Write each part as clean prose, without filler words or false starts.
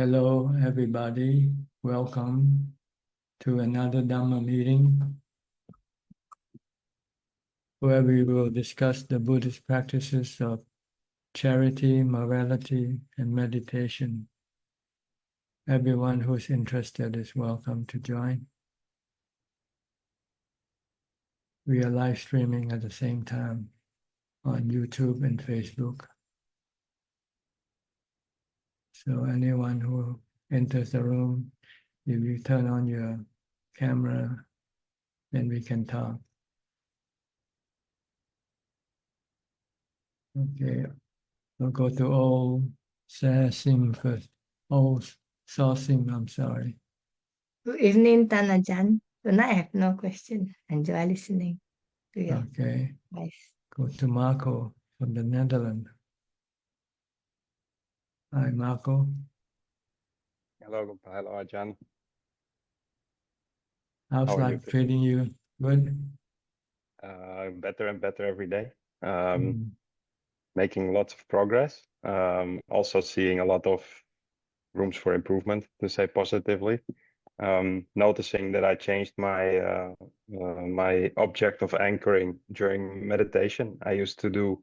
Hello, everybody. Welcome to another Dhamma meeting where we will discuss the Buddhist practices of charity, morality, and meditation. Everyone who's interested is welcome to join. We are live streaming at the same time on YouTube and Facebook. So anyone who enters the room, if you turn on your camera, then we can talk. Okay, we'll go to old Sim first. Old Sim, I'm sorry. Good evening, Ajahn. Tonight I have no question. Enjoy listening to your Okay, advice. go to Marco from the Netherlands. Hi, Marco. Hello, Ajahn. How's How are you life treating you? Good? Better and better every day. Making lots of progress. Also seeing a lot of rooms for improvement, to say positively. Noticing that I changed my my object of anchoring during meditation. I used to do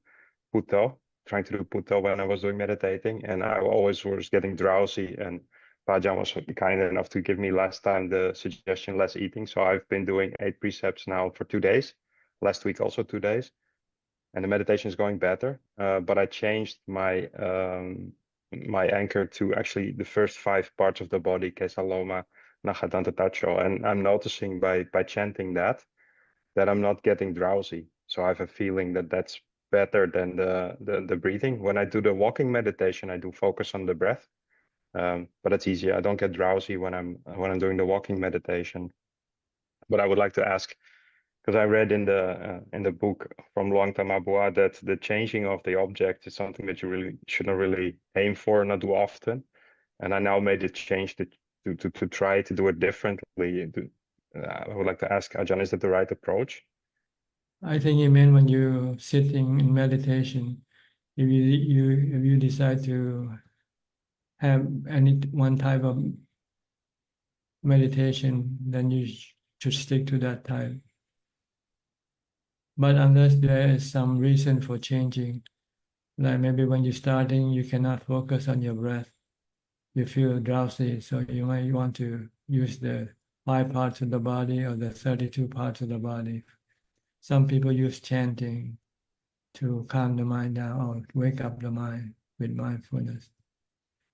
trying to do Putto when I was doing meditating, and I always was getting drowsy, and Ajahn was kind enough to give me last time the suggestion less eating. So I've been doing 8 precepts now for 2 days. Last week also 2 days. And the meditation is going better. But I changed my my anchor to actually the first 5 parts of the body, Kesaloma, Nagadanta Tacho. And I'm noticing by chanting that I'm not getting drowsy. So I have a feeling that that's better than the breathing. When I do the walking meditation, I do focus on the breath. But it's easier. I don't get drowsy when I'm doing the walking meditation. But I would like to ask, because I read in the book from Luang Tamabua that the changing of the object is something that you really shouldn't really aim for, not do often. And I now made the change to try to do it differently. I would like to ask Ajahn, is that the right approach? I think you mean when you're sitting in meditation, if you decide to have any one type of meditation, then you should stick to that type. But unless there is some reason for changing, like maybe when you're starting, you cannot focus on your breath, you feel drowsy, so you might want to use the 5 parts of the body or the 32 parts of the body. Some people use chanting to calm the mind down or wake up the mind with mindfulness.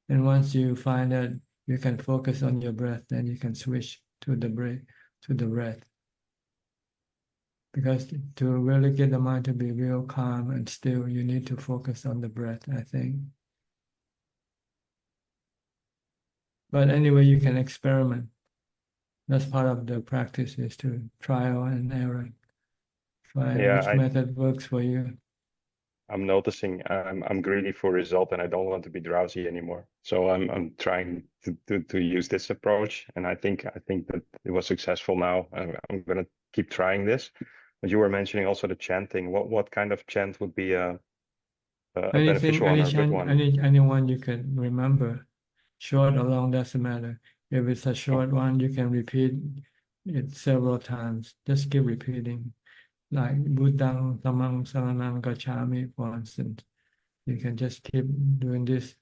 And once you find that you can focus on your breath, then you can switch to the breath. Because to really get the mind to be real calm and still, you need to focus on the breath, I think. But anyway, you can experiment. That's part of the practice, is to trial and error. Try which method works for you. I'm noticing I'm greedy for result, and I don't want to be drowsy anymore. So I'm trying to use this approach, and I think that it was successful now. I'm gonna keep trying this. But you were mentioning also the chanting. What kind of chant would be a beneficial one or a good one? Anyone you can remember, short or long, doesn't matter. If it's a short one, you can repeat it several times. Just keep repeating. Like Buddhang Dhammang Saranang Gacchami, for instance. You can just keep doing this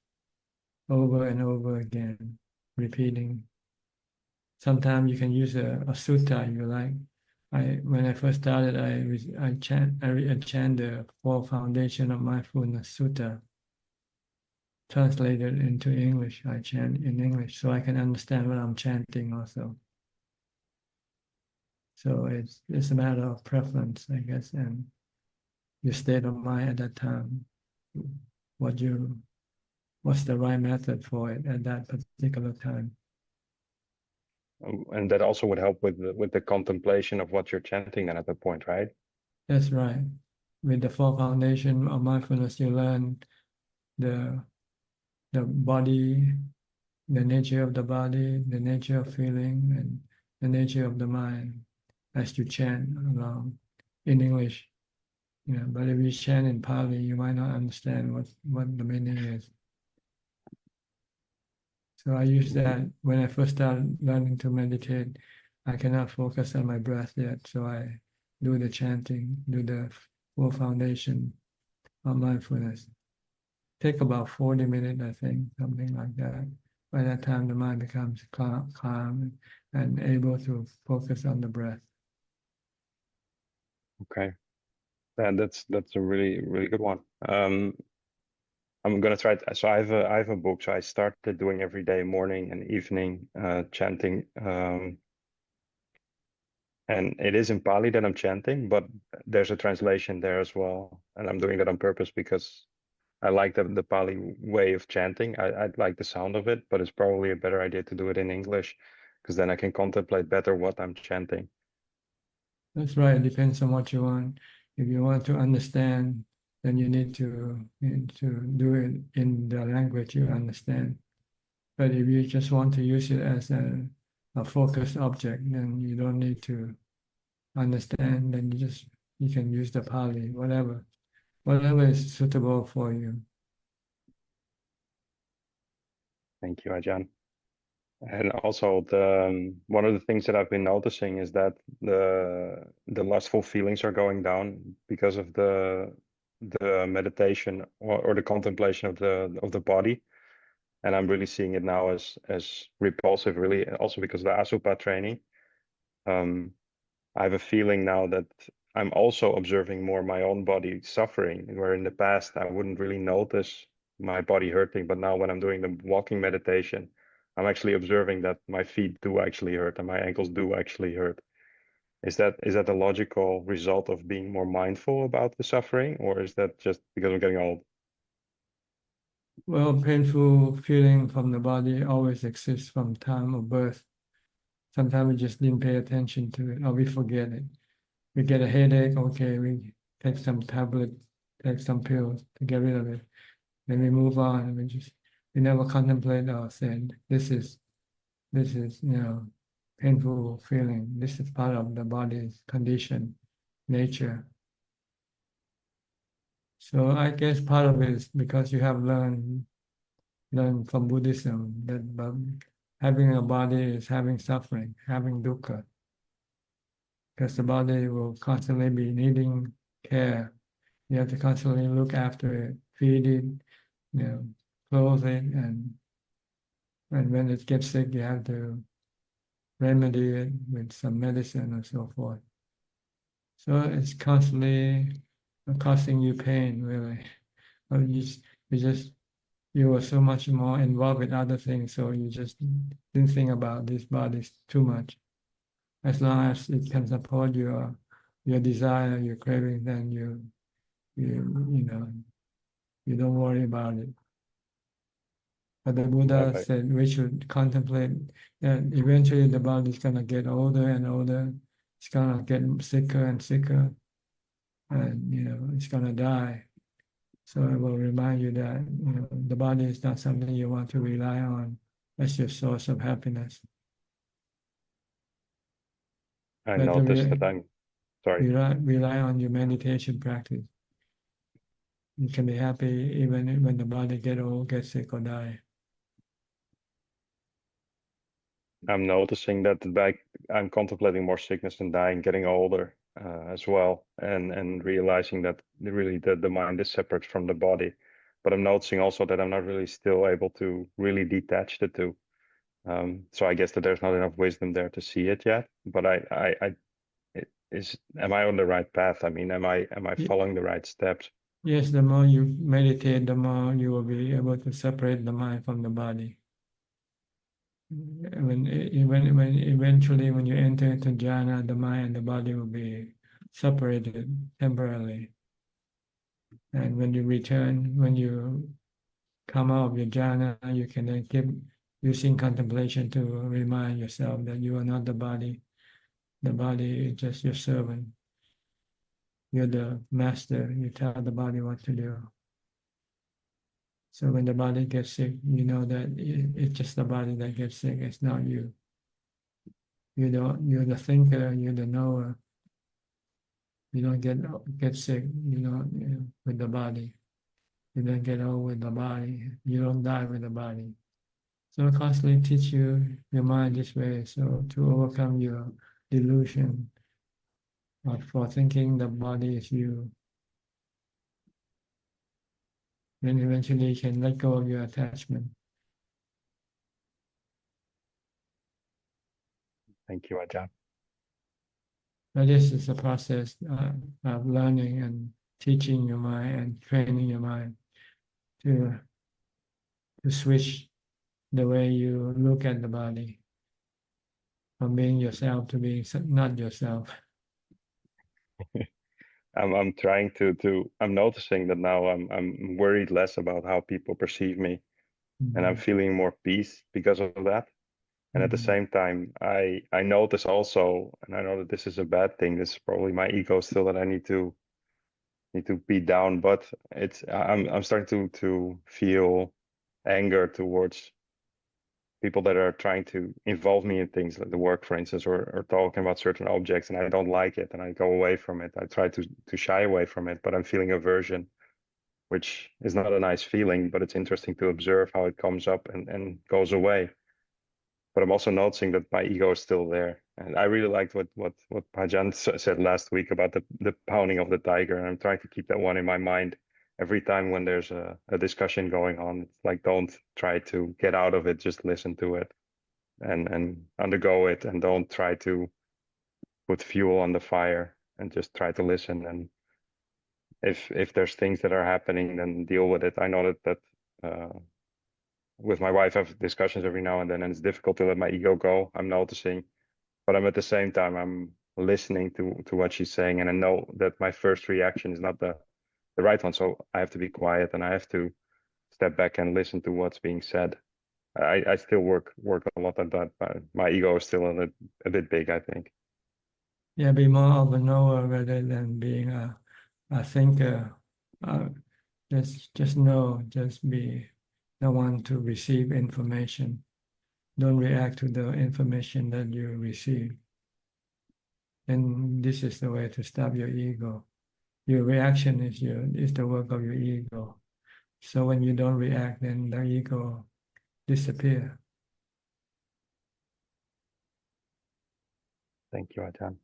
over and over again, repeating. Sometimes you can use a sutta you like. When I first started, I chant the 4 Foundation of Mindfulness Sutta, translated into English. I chant in English so I can understand what I'm chanting also. So it's a matter of preference, I guess, and your state of mind at that time. What's the right method for it at that particular time? And that also would help with the contemplation of what you're chanting then at that point, right? That's right. With the 4 Foundation of Mindfulness, you learn the body, the nature of the body, the nature of feeling, and the nature of the mind as you chant along in English. But if you chant in Pali, you might not understand what the meaning is. So I use that when I first started learning to meditate. I cannot focus on my breath yet, so I do the chanting, do the full foundation of mindfulness. Take about 40 minutes, I think, something like that. By that time, the mind becomes calm and able to focus on the breath. Okay. Yeah, that's a really good one. I'm gonna try it. So I have a book. So I started doing every day, morning and evening, chanting. And it is in Pali that I'm chanting, but there's a translation there as well. And I'm doing that on purpose because I like the Pali way of chanting. I like the sound of it, but it's probably a better idea to do it in English because then I can contemplate better what I'm chanting. That's right. It depends on what you want. If you want to understand, then you need to do it in the language you understand. But if you just want to use it as a focused object, then you don't need to understand. Then you can use the Pali, whatever is suitable for you. Thank you, Ajahn. And also the one of the things that I've been noticing is that the lustful feelings are going down because of the meditation or the contemplation of the body. And I'm really seeing it now as repulsive, really, also because of the Asupa training. I have a feeling now that I'm also observing more my own body suffering, where in the past I wouldn't really notice my body hurting, but now when I'm doing the walking meditation, I'm actually observing that my feet do actually hurt and my ankles do actually hurt. Is that a logical result of being more mindful about the suffering, or is that just because I'm getting old? Well, painful feeling from the body always exists from time of birth. Sometimes we just didn't pay attention to it or we forget it. We get a headache, okay, we take some tablet, take some pills to get rid of it. Then we move on and we never contemplate or said, this is painful feeling. This is part of the body's condition, nature. So I guess part of it is because you have learned from Buddhism that having a body is having suffering, having dukkha. Because the body will constantly be needing care. You have to constantly look after it, feed it, clothe it, and when it gets sick, you have to remedy it with some medicine and so forth. So it's constantly causing you pain, really. But you were so much more involved with other things, so you just didn't think about these bodies too much. As long as it can support your desire, your craving, then you don't worry about it. But the Buddha said we should contemplate that eventually the body is gonna get older and older. It's gonna get sicker and sicker, and it's gonna die. So it will remind you that the body is not something you want to rely on as your source of happiness. I noticed that I'm sorry. Rely on your meditation practice. You can be happy even when the body gets old, gets sick, or die. I'm noticing that I'm contemplating more sickness and dying, getting older as well, and realizing that really the mind is separate from the body. But I'm noticing also that I'm not really still able to really detach the two. So I guess that there's not enough wisdom there to see it yet. But am I on the right path? I mean, am I following the right steps? Yes, the more you meditate, the more you will be able to separate the mind from the body. When eventually when you enter into jhana, the mind and the body will be separated temporarily. And when you return, when you come out of your jhana, you can then keep using contemplation to remind yourself that you are not the body. The body is just your servant. You're the master. You tell the body what to do. So when the body gets sick, you know that it's just the body that gets sick. It's not you. You're the thinker. You're the knower. You don't get sick. With the body. You don't get old with the body. You don't die with the body. So constantly teach your mind this way, so to overcome your delusion for thinking the body is you. Then eventually you can let go of your attachment. Thank you, Ajahn. But this is a process of learning and teaching your mind and training your mind to switch the way you look at the body from being yourself to being not yourself. I'm trying I'm noticing that now I'm worried less about how people perceive me, and I'm feeling more peace because of that. And at the same time, I notice also, and I know that this is a bad thing. This is probably my ego still that I need to beat down. But I'm starting to feel anger towards people that are trying to involve me in things like the work, for instance, or talking about certain objects, and I don't like it, and I go away from it. I try to shy away from it, but I'm feeling aversion, which is not a nice feeling. But it's interesting to observe how it comes up and goes away. But I'm also noticing that my ego is still there. And I really liked what Ajahn said last week about the pounding of the tiger. And I'm trying to keep that one in my mind every time when there's a discussion going on. It's like, don't try to get out of it, just listen to it and undergo it, and don't try to put fuel on the fire, and just try to listen. And if there's things that are happening, then deal with it. I know that with my wife, I have discussions every now and then, and it's difficult to let my ego go. I'm noticing, but I'm at the same time, I'm listening to what she's saying, and I know that my first reaction is not the right one. So I have to be quiet, and I have to step back and listen to what's being said. I still work a lot on that, but my ego is still a bit big, I think. Yeah, be more of a knower rather than being a thinker. Just know, just be the one to receive information. Don't react to the information that you receive. And this is the way to stop your ego. Your reaction is the work of your ego. So when you don't react, then the ego disappear. Thank you, Ajahn.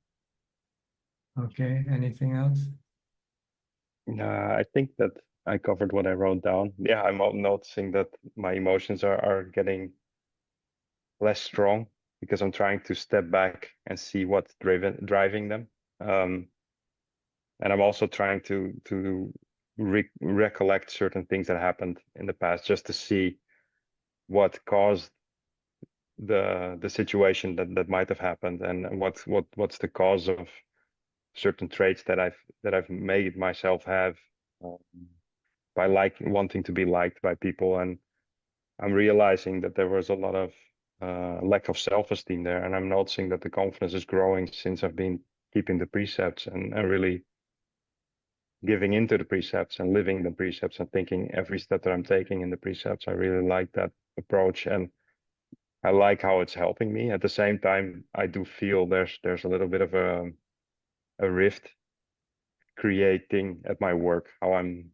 Okay, anything else? I think that I covered what I wrote down. Yeah, I'm noticing that my emotions are getting less strong because I'm trying to step back and see what's driving them. And I'm also trying to recollect certain things that happened in the past, just to see what caused the situation that might have happened, and what's the cause of certain traits that I've made myself have, by wanting to be liked by people. And I'm realizing that there was a lot of lack of self-esteem there, and I'm noticing that the confidence is growing since I've been keeping the precepts and really giving into the precepts and living the precepts and thinking every step that I'm taking in the precepts. I really like that approach, and I like how it's helping me. At the same time, I do feel there's a little bit of a rift creating at my work, how I'm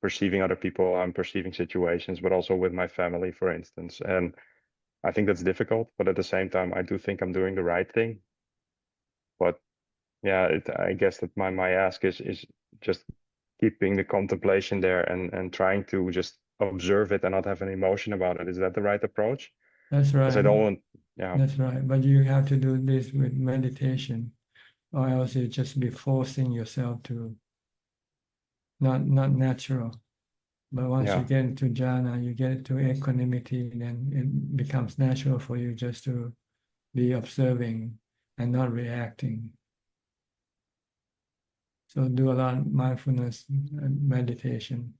perceiving other people, I'm perceiving situations, but also with my family, for instance. And I think that's difficult, but at the same time, I do think I'm doing the right thing. But yeah, I guess that my ask is just keeping the contemplation there and trying to just observe it and not have an emotion about it. Is that the right approach? That's Because I right. don't want, yeah, That's right. But you have to do this with meditation, or else you just be forcing yourself to not natural. But once you yeah, get into jhana, you get to equanimity, then it becomes natural for you just to be observing and not reacting. So do a lot of mindfulness meditation.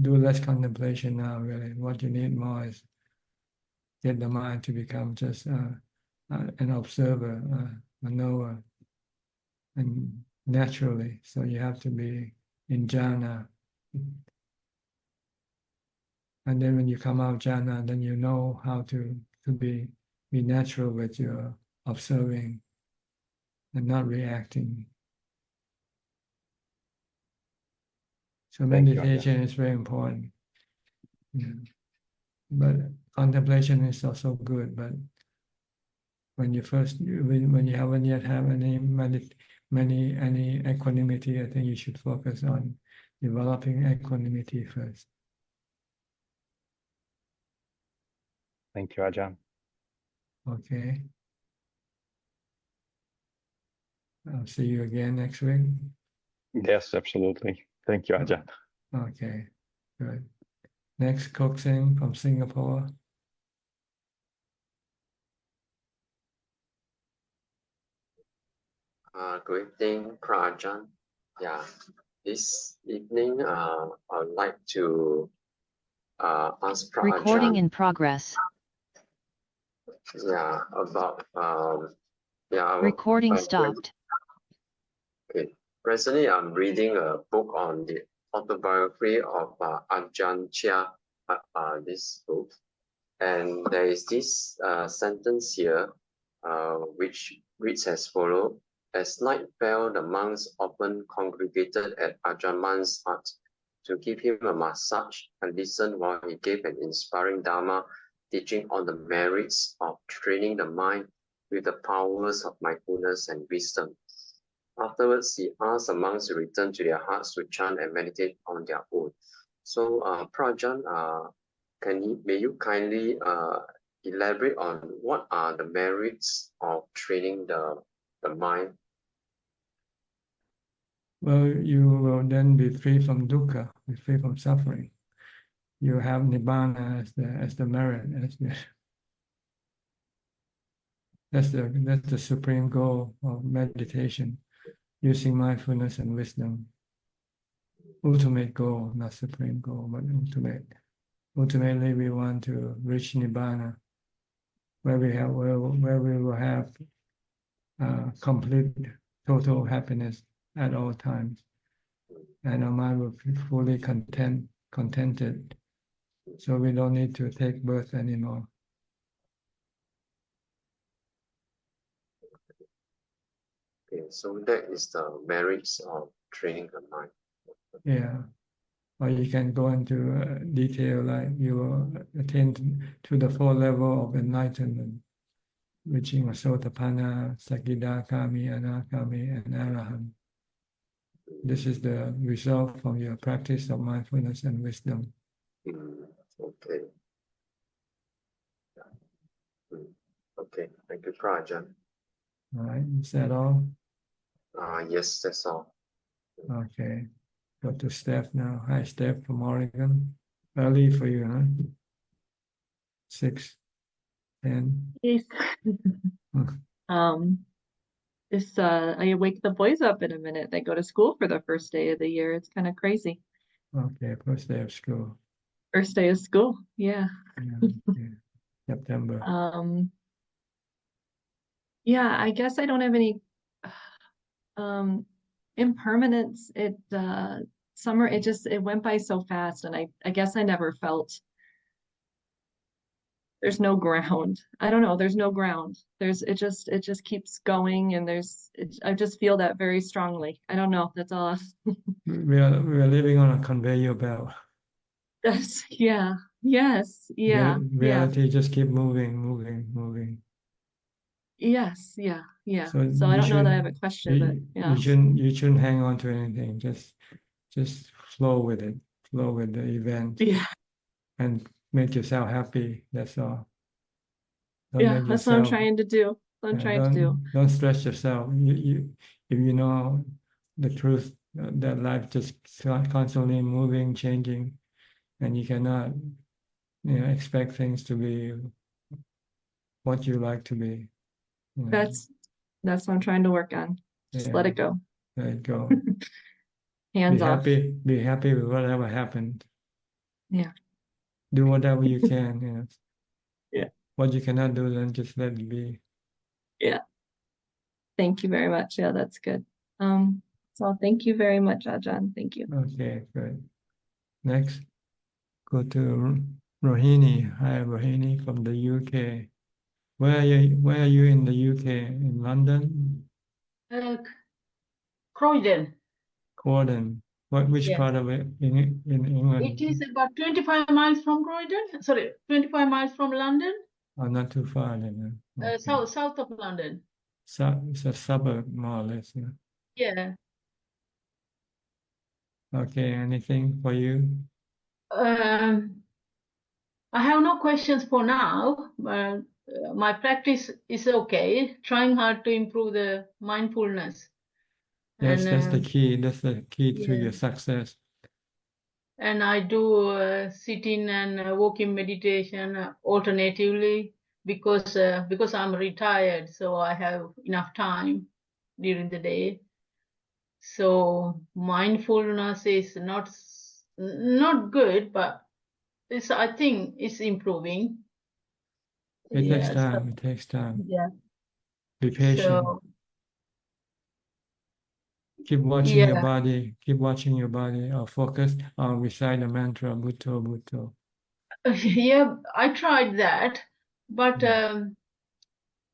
Do less contemplation now, really. What you need more is get the mind to become just an observer, a knower, and naturally. So you have to be in jhana. And then when you come out of jhana, then you know how to be natural with your observing and not reacting. So thank you, Ajahn. meditation is very important. Yeah. But contemplation is also good. But when you haven't yet have any equanimity, I think you should focus on developing equanimity first. Thank you, Ajahn. Okay. I'll see you again next week. Yes, absolutely. Thank you, Ajahn. Okay, good. Next, Kok Sing from Singapore. Good evening, Prajan. Yeah, this evening, I'd like to ask Recording Prajan, in progress. yeah, about Recording stopped. Okay. Recently, I'm reading a book on the autobiography of Ajahn Chia. This book, and there is this sentence here, which reads as follows: As night fell, the monks often congregated at Ajahn hut to give him a massage and listen while he gave an inspiring Dhamma teaching on the merits of training the mind with the powers of mindfulness and wisdom. Afterwards, he asked the monks to return to their huts to chant and meditate on their own. So, Prajan, may you kindly elaborate on what are the merits of training the mind? Well, you will then be free from dukkha, be free from suffering. You have nibbana as the merit, that's the supreme goal of meditation, using mindfulness and wisdom. Ultimate goal, not supreme goal, but ultimate. Ultimately, we want to reach nibbana, where we will have complete, total happiness at all times, and our mind will be fully contented, so we don't need to take birth anymore. Okay, so that is the merits of training the mind. Yeah, or you can go into detail, like you will attain to the 4 level of enlightenment, reaching a Sotapanna, Sakidakami, Anakami, and Arahant. This is the result from your practice of mindfulness and wisdom. Okay. Okay, thank you, Prajan. All right, is that all? Yes, that's all. Okay, go to Steph now. Hi, Steph from Oregon. Early for you, huh? 6, 10. Yes. Hmm. I wake the boys up in a minute. They go to school for the first day of the year. It's kind of crazy. Okay, first day of school. First day of school, yeah. Yeah, okay. September. Yeah, I guess I don't have any impermanence. Summer, it went by so fast, and I guess I never felt there's no ground. I don't know, there's no ground. It just keeps going, and I just feel that very strongly. I don't know, that's all. We are living on a conveyor belt. Yes, yeah. Reality just keep moving. Yes, yeah. So So I you don't know that I have should a question, but yeah. you shouldn't hang on to anything. Just flow with it. Flow with the event. Yeah, And make yourself happy. That's all. Don't yeah, make that's what I'm yourself. trying to do. Don't stress yourself. If you know the truth, that life just constantly moving, changing, and you cannot, expect things to be what you like to be. That's what I'm trying to work on. Just let it go. Let it go. Hands off. Be happy with whatever happened. Yeah. Do whatever you can. Yeah. What you cannot do, then just let it be. Yeah. Thank you very much. Yeah, that's good. So thank you very much, Ajahn. Thank you. Okay, good. Next, go to Rohini. Hi, Rohini from the UK. Where are you in the UK? In London? Croydon. Croydon. Which Yeah. part of it in England? It is about 25 miles from Croydon. Sorry, 25 miles from London. Oh, not too far then. Okay. South of London. It's a suburb, more or less. Yeah. Yeah. Okay. Anything for you? I have no questions for now, but my practice is okay. Trying hard to improve the mindfulness. Yes, that's the And key. That's the key to yeah. your success. And I do sitting and walking meditation alternatively because I'm retired, so I have enough time during the day. So mindfulness is not good, but I think it's improving. It takes Yeah. time. It takes time. Yeah. Be patient. So Keep watching your yeah. body. Keep watching your body. Or focus on recite the mantra Bhutto Bhutto. Yeah, I tried that, but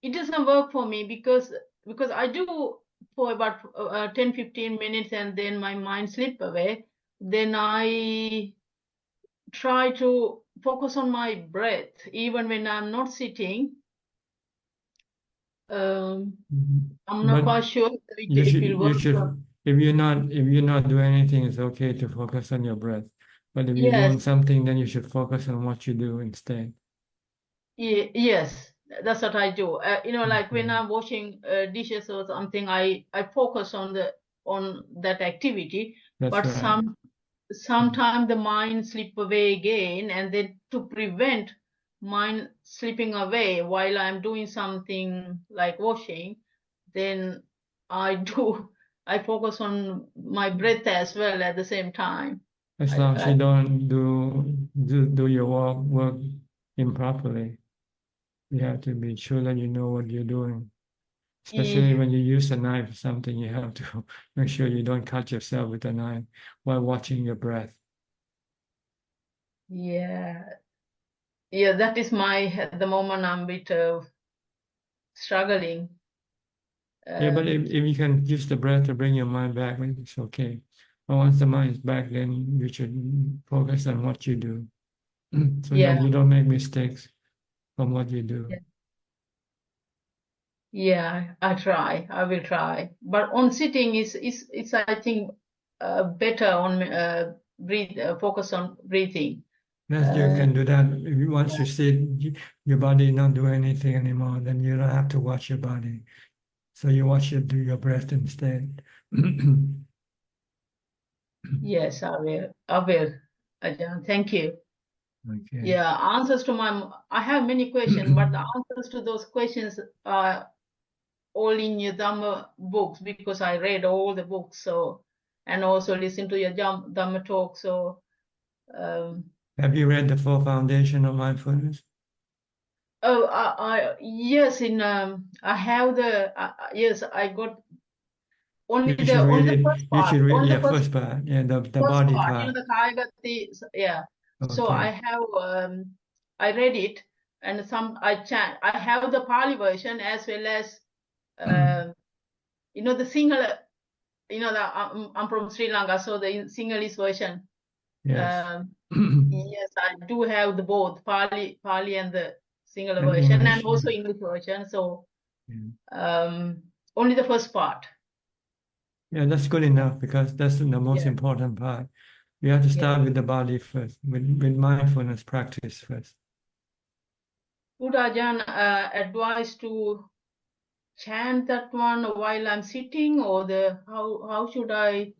it doesn't work for me because I do for about 10-15 minutes and then my mind slip away. Then I try to focus on my breath even when I'm not sitting. I'm not But quite sure you if should it will work. if you're not doing anything, it's okay to focus on your breath. But if you're doing Yes, something, then you should focus on what you do instead. yes, that's what I do. Like when I'm washing dishes or something, I focus on that activity. That's But right. sometimes the mind slip away again, and then to prevent mind slipping away while I'm doing something like washing, then I focus on my breath as well at the same time. As long as you don't do your work improperly, you have to be sure that you know what you're doing. Especially when you use a knife or something, you have to make sure you don't cut yourself with a knife while watching your breath. Yeah, that is at the moment I'm a bit struggling. Yeah, but if you can use the breath to bring your mind back, it's okay. But once the mind is back, then you should focus on what you do so that you don't make mistakes from what you do. Yeah, I will try. But on sitting is I think better on focus on breathing. Yes, you can do that. Once you sit, your body not do anything anymore, then you don't have to watch your body. So you do your breath instead. Yes, I will. Ajahn, thank you. Okay. Yeah, I have many questions, but the answers to those questions are all in your Dhamma books because I read all the books, so and also listen to your Dhamma talk. So Have you read the Four Foundation of Mindfulness? yes, I have yes, I got only You should read it. first You part. should read Only the the first part. Yeah, the first body part, part. the Kayagati, yeah. So Okay. I have I read it and I have the Pali version as well as the Sinhala. I'm from Sri Lanka, so the Sinhalese version. Yes. Yes, I do have the both Pali and the Sinhala And version, English, and also English version. So yeah. only the first part. Yeah, that's good enough because that's the most important part. You have to start with the body first, with mindfulness practice first. Would Ajahn advise to chant that one while I'm sitting, or how should I?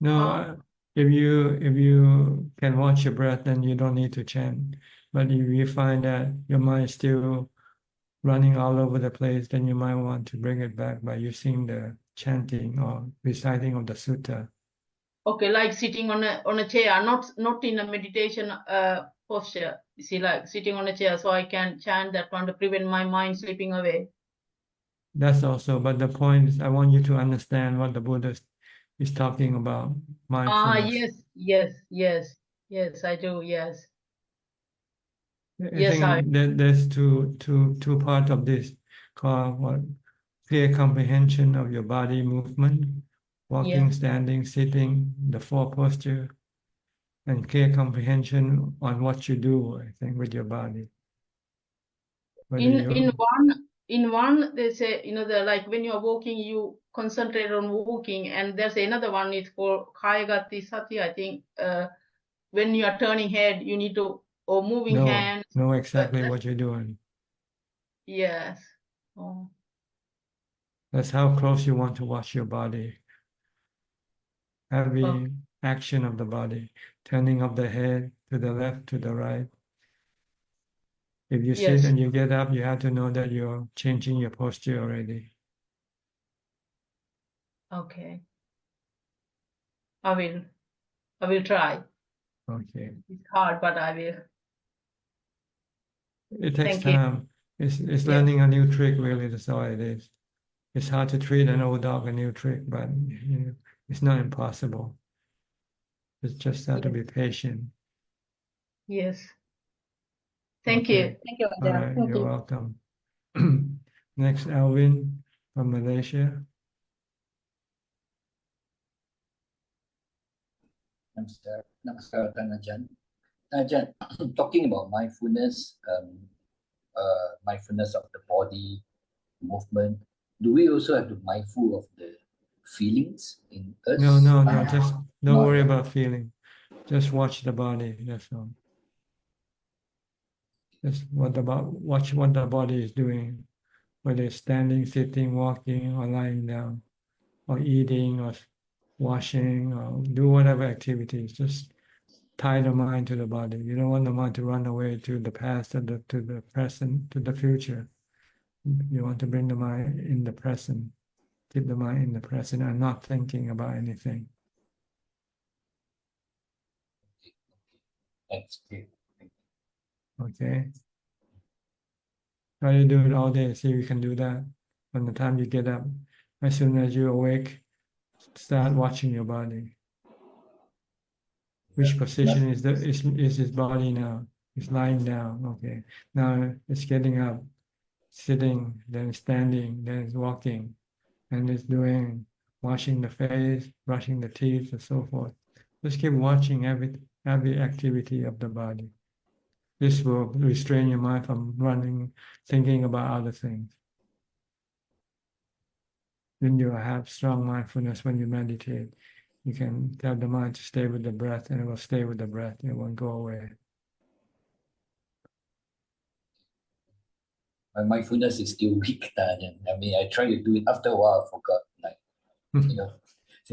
No, if you can watch your breath, then you don't need to chant. But if you find that your mind is still running all over the place, then you might want to bring it back by using the chanting or reciting of the sutta. Okay, like sitting on a chair, not in a meditation posture. You see, like sitting on a chair, so I can chant that one to prevent my mind slipping away. That's also, but the point is, I want you to understand what the Buddha is talking about, mindfulness. Yes, I do, yes. I Yes, think that there's two parts of this called what? Clear comprehension of your body movement walking, Yeah. standing, sitting, the four posture, and clear comprehension on what you do, I think, with your body. Whether In one they say, the like when you're walking, you concentrate on walking, and there's another one, it's called Kayagati Sati, I think. When you are turning head, you need to, or moving hands. know exactly what you're doing. Yes. Oh. That's how close you want to watch your body. Every action of the body, turning of the head to the left, to the right. If you sit Yes. and you get up, you have to know that you're changing your posture already. Okay. I will try. Okay. It's hard, but I will. It takes Thank you. time. It's Yes. learning a new trick, really. That's all it is. It's hard to treat an old dog a new trick, but it's not impossible. It's just have to be patient. Yes. Thank Okay. you. Thank you, All Ajahn. right, Thank you're you. welcome. Next, Alvin from Malaysia. Namaskar, Ajahn. Ajahn, talking about mindfulness, mindfulness of the body, movement, do we also have to be mindful of the feelings in us? No, just don't worry Not- about feeling. Just watch the body, that's all. Just watch what the body is doing, whether it's standing, sitting, walking, or lying down, or eating, or washing, or do whatever activities. Just tie the mind to the body. You don't want the mind to run away to the past, to the present, to the future. You want to bring the mind in the present. Keep the mind in the present and not thinking about anything. Thanks. Okay? Try to do it all day. See if you can do that. From the time you get up, as soon as you awake, start watching your body. Which position is his body now? It's lying down. Okay. Now it's getting up, sitting, then standing, then it's walking, and it's doing washing the face, brushing the teeth, and so forth. Just keep watching every activity of the body. This will restrain your mind from running, thinking about other things. When you have strong mindfulness, when you meditate, you can tell the mind to stay with the breath, and it will stay with the breath. It won't go away. My mindfulness is still weak, Ajahn. I mean, I try to do it, after a while I forgot.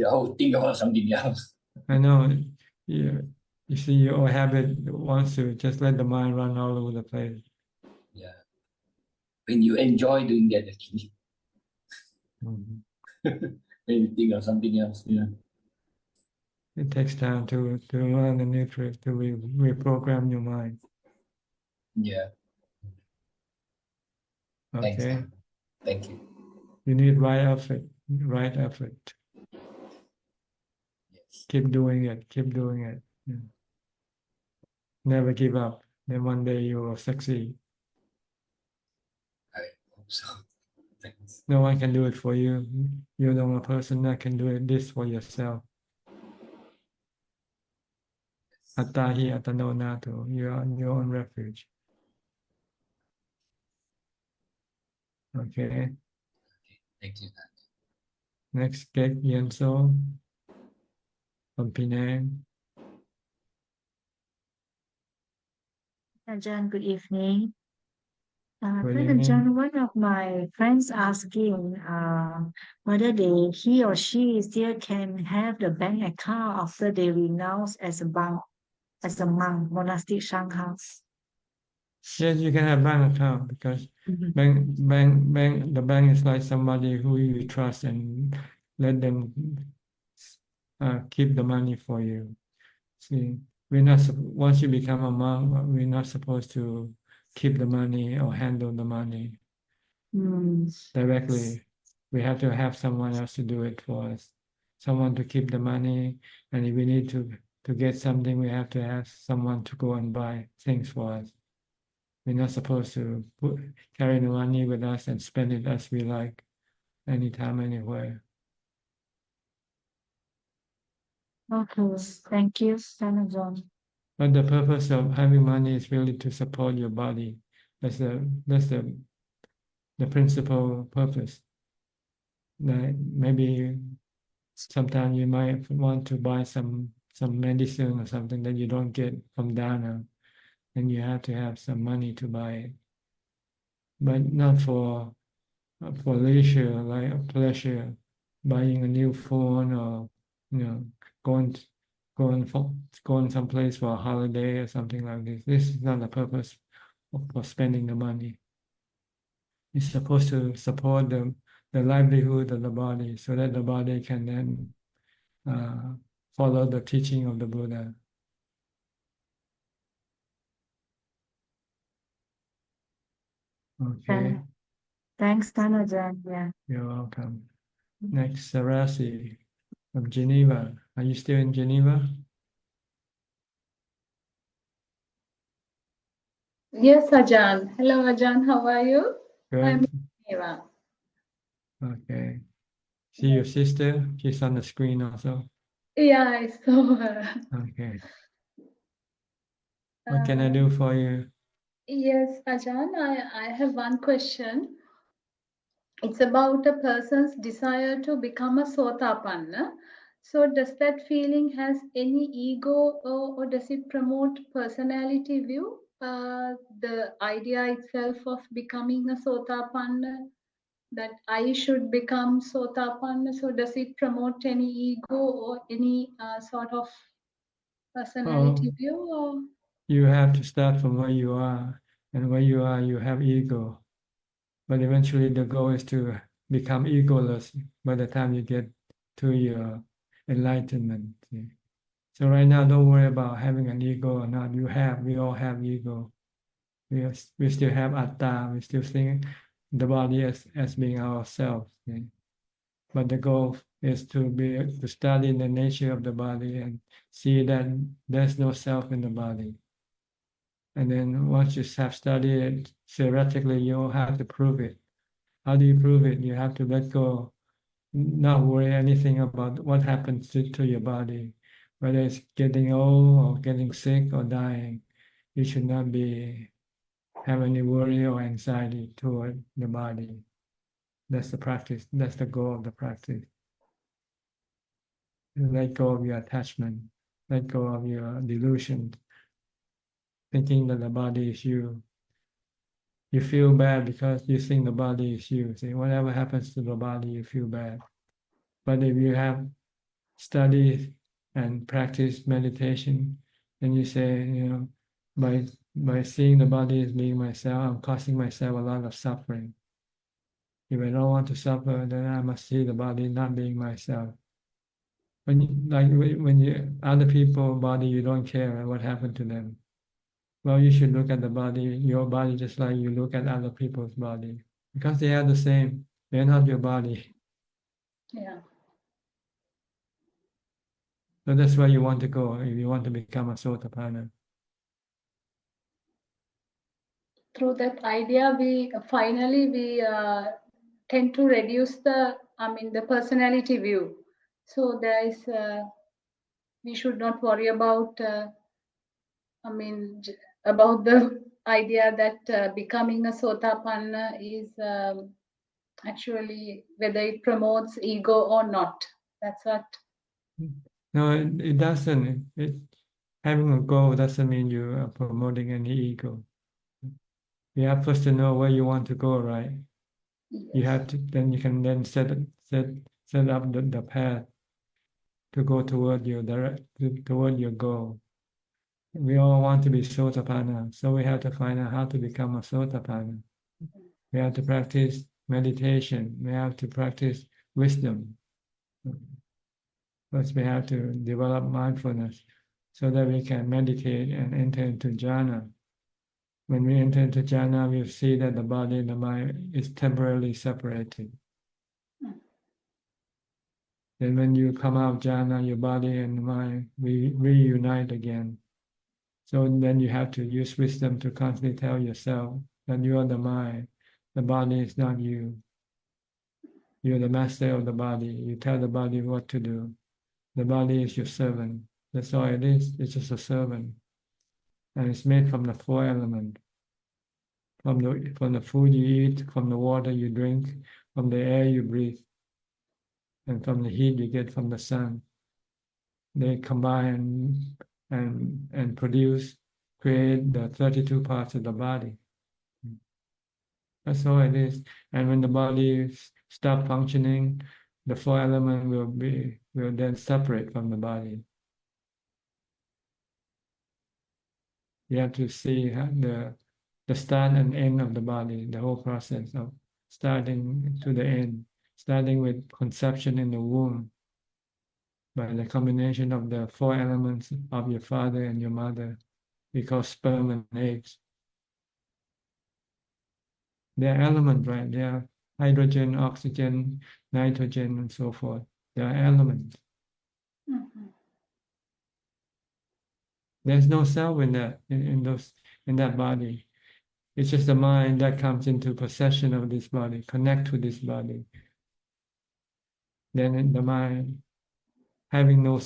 I'll think about something else. I know. You see, your habit wants to just let the mind run all over the place. Yeah. When you enjoy doing that, actually. Mhm. When you think of something else, It takes time to learn a new trick, to reprogram your mind. Yeah. Thanks. Okay? Thank you. You need right effort. Yes. Keep doing it. Yeah. Never give up. Then one day you will succeed. I hope so. Thanks. No one can do it for you. You're the only person that can do this for yourself. Attahi atano nato. You are your own refuge. Okay. Thank you. Next, Kek Yenso from Penang. Ajahn, good evening. Good Ajahn, evening. one of my friends asking whether he or she still can have the bank account after they renounce as a monk, monastic sangha. Yes, you can have bank account because Mhm. the bank is like somebody who you trust and let them keep the money for you. See, once you become a monk, we're not supposed to keep the money or handle the money directly. We have to have someone else to do it for us, someone to keep the money, and if we need to get something, we have to ask someone to go and buy things for us. We're not supposed to carry the money with us and spend it as we like, anytime, anywhere. Okay, thank you, Ajahn. But the purpose of having money is really to support your body. That's the principal purpose. Like maybe sometimes you might want to buy some medicine or something that you don't get from Dana, and you have to have some money to buy it, but not for leisure, like pleasure, buying a new phone or going going someplace for a holiday or something like this. This is not the purpose for spending the money. It's supposed to support the livelihood of the body so that the body can then follow the teaching of the Buddha. Okay, Thanks, Ajahn. Yeah. you're welcome. Next, Sarasi from Geneva. Are you still in Geneva? Yes, Ajahn. Hello, Ajahn. How are you? I'm Good. Eva. Okay. See your sister? She's on the screen also. Yeah, I saw her. Okay. What can I do for you? Yes, Ajahn, I have one question. It's about a person's desire to become a Sotapanna. So does that feeling has any ego or does it promote personality view? The idea itself of becoming a Sotapanna, that I should become Sotapanna. So does it promote any ego or any sort of personality Oh, view? Or? you have to start from where you are, and where you are, you have ego. But eventually the goal is to become egoless by the time you get to your enlightenment. See? So right now, don't worry about having an ego or not. We all have ego. We still have atta. We still think the body as being ourselves. See? But the goal is to study the nature of the body and see that there's no self in the body. And then once you have studied it, theoretically, you have to prove it. How do you prove it? You have to let go, not worry anything about what happens to your body, whether it's getting old or getting sick or dying. You should not have any worry or anxiety toward the body. That's the practice. That's the goal of the practice. Let go of your attachment. Let go of your delusion, thinking that the body is you. You feel bad because you think the body is you. See, whatever happens to the body, you feel bad. But if you have studied and practiced meditation, then you say, by seeing the body as being myself, I'm causing myself a lot of suffering. If I don't want to suffer, then I must see the body not being myself. When other people's body, you don't care what happened to them. Well, you should look at the body, your body, just like you look at other people's body, because they are the same. They're not your body. Yeah. So that's where you want to go if you want to become a Sotapanna. Through that idea, we finally tend to reduce the personality view. So there is we should not worry about about the idea that becoming a Sotapanna is actually whether it promotes ego or not. That's what. No, it doesn't. Having a goal doesn't mean you are promoting any ego. You have first to know where you want to go, right? Yes. You have to, then you can then set up the path to go toward your goal. We all want to be Sotapanna, so we have to find out how to become a Sotapanna. We have to practice meditation. We have to practice wisdom. First, we have to develop mindfulness so that we can meditate and enter into jhana. When we enter into jhana, we see that the body and the mind is temporarily separated. Then when you come out of jhana, your body and the mind reunite again. So then you have to use wisdom to constantly tell yourself that you are the mind. The body is not you. You're the master of the body. You tell the body what to do. The body is your servant. That's all it is. It's just a servant. And it's made from the four elements. From the food you eat, from the water you drink, from the air you breathe, and from the heat you get from the sun. They combine and create the 32 parts of the body. That's all it is. And when the body stops functioning, the four elements will then separate from the body. You have to see the start and end of the body, the whole process of starting to the end, starting with conception in the womb, by the combination of the four elements of your father and your mother, because sperm and eggs. They are elements, right? They are hydrogen, oxygen, nitrogen, and so forth. They are elements. There's no cell in that body. It's just the mind that comes into possession of this body, connect to this body. Then the mind, having no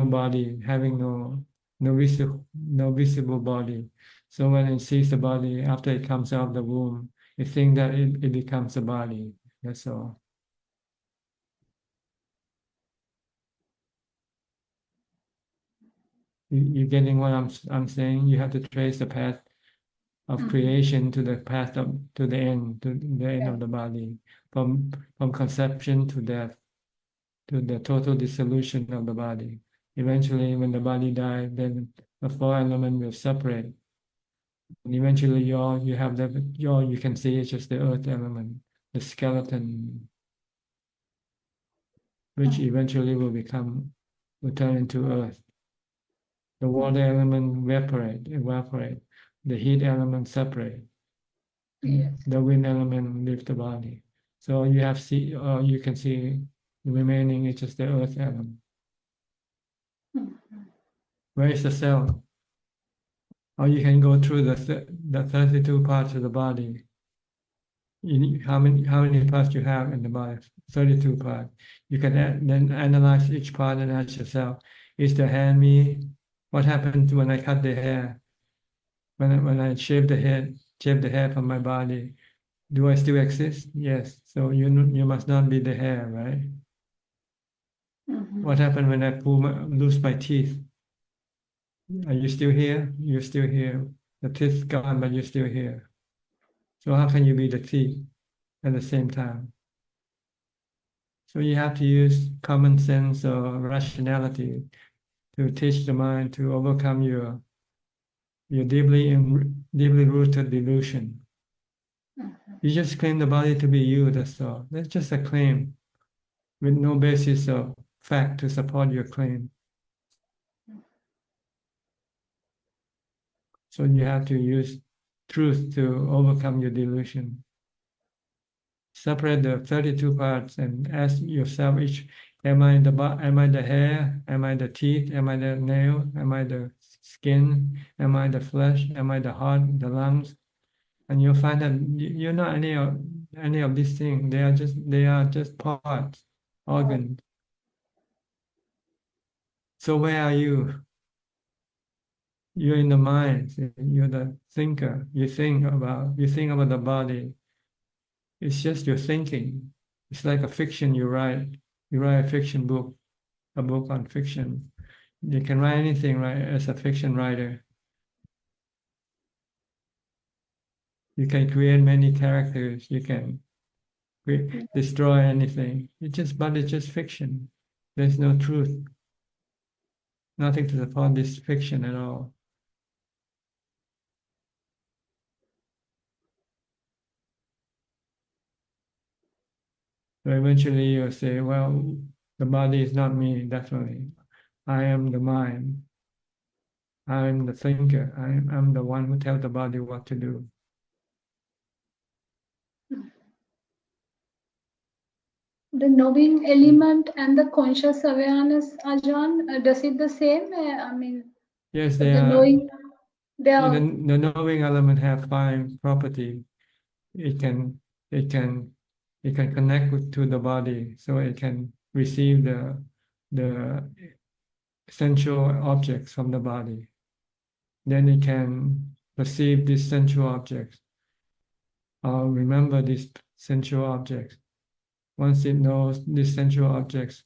body, having no visible body. So when it sees the body after it comes out of the womb, it thinks that it becomes a body. That's all. You getting what I'm saying? You have to trace the path of creation to the path to the end of the body, from conception to death, to the total dissolution of the body. Eventually, when the body dies, then the four elements will separate. And eventually, you can see it's just the earth element, the skeleton, which eventually will turn into earth. The water element evaporate. The heat element separate. Yes. The wind element leave the body. So you can see the remaining is just the earth element. Where is the cell? Or you can go through the 32 parts of the body. How many parts you have in the body? 32 parts. You can then analyze each part and ask yourself, is the hair me? What happened when I cut the hair? When I shave the hair from my body, do I still exist? Yes. So you must not be the hair, right? What happened when I lose my teeth? Are you still here? You're still here. The teeth gone, but you're still here. So how can you be the teeth at the same time? So you have to use common sense or rationality to teach the mind to overcome your deeply rooted delusion. You just claim the body to be you, that's all. That's just a claim with no basis of fact to support your claim. So you have to use truth to overcome your delusion. Separate the 32 parts and ask yourself each, am I the hair? Am I the teeth? Am I the nail? Am I the skin? Am I the flesh? Am I the heart, the lungs? And you'll find that you're not any of these things. They are just parts, organs. So where are you? You're in the mind. You're the thinker. You think about the body. It's just your thinking. It's like a fiction you write. You write a fiction book, a book on fiction. You can write anything, right? As a fiction writer, you can create many characters. You can destroy anything. It's just fiction. There's no truth. Nothing to support this fiction at all. So eventually you'll say, well, the body is not me, definitely. I am the mind. I am the thinker. I'm the one who tells the body what to do. The knowing element and the conscious awareness, Ajahn, does it the same? I mean, Yes, the knowing, they are. The knowing element have 5 properties. It can connect to the body, so it can receive the the sensual objects from the body. Then it can perceive these sensual objects or remember these sensual objects. Once it knows these sensual objects,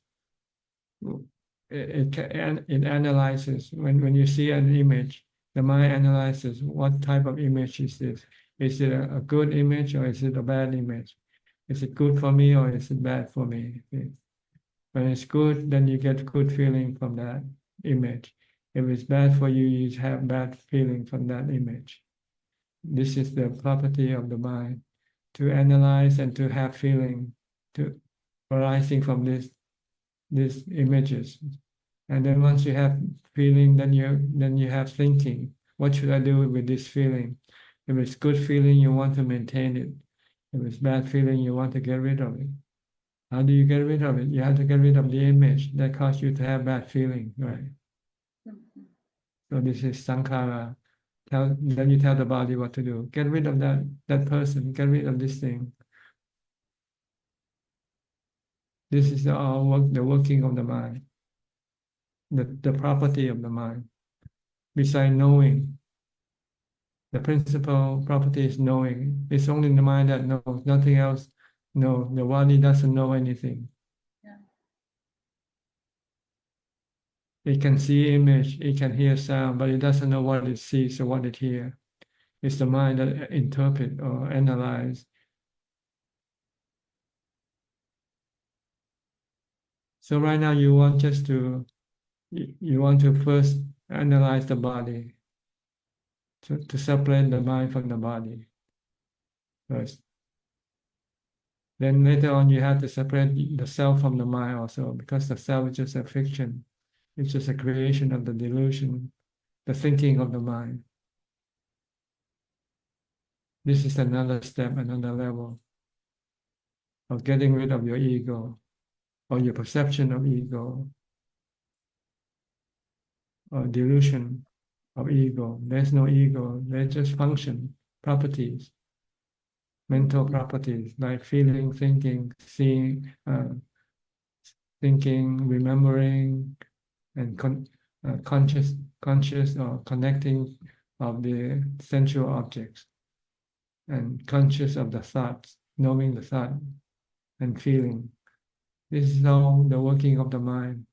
it analyzes. When you see an image, the mind analyzes what type of image is this. Is it a good image or is it a bad image? Is it good for me or is it bad for me? When it's good, then you get good feeling from that image. If it's bad for you, you have bad feeling from that image. This is the property of the mind, to analyze and to have feeling to arising from these images. And then once you have feeling, then you have thinking. What should I do with this feeling? If it's good feeling, you want to maintain it. If it's bad feeling, you want to get rid of it. How do you get rid of it? You have to get rid of the image that caused you to have bad feeling, right? So this is sankhara. Then you tell the body what to do. Get rid of that person. Get rid of this thing. This is the working of the mind. The property of the mind. Besides knowing, the principal property is knowing. It's only the mind that knows. Nothing else. No, the body doesn't know anything. Yeah. It can see image, it can hear sound, but it doesn't know what it sees or what it hears. It's the mind that interpret or analyze. So right now you want to first analyze the body, to separate the mind from the body first. Then later on you have to separate the self from the mind also, because the self is just a fiction. It's just a creation of the delusion, the thinking of the mind. This is another step, another level of getting rid of your ego, or your perception of ego, or delusion of ego. There's no ego, there's just function, properties, mental properties like feeling, thinking, seeing, thinking, remembering, and conscious or connecting of the sensual objects, and conscious of the thoughts, knowing the thought and feeling. This is all the working of the mind.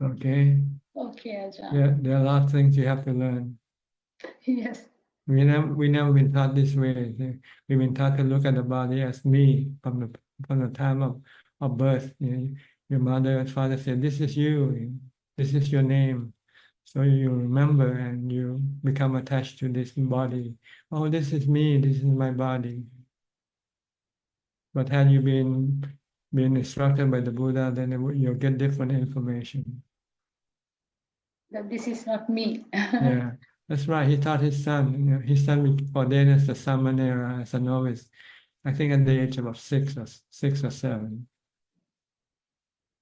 Okay? Okay, Ajahn. There are a lot of things you have to learn. Yes. We never been taught this way. We've been taught to look at the body as me from the time of birth. Your mother and father said, "This is you. This is your name." So you remember and you become attached to this body. Oh, this is me. This is my body. But had you been instructed by the Buddha, then you'll get different information. That this is not me. Yeah, that's right. He taught his son. His son ordained as a samanera, as a novice, I think at the age of 6 or 7.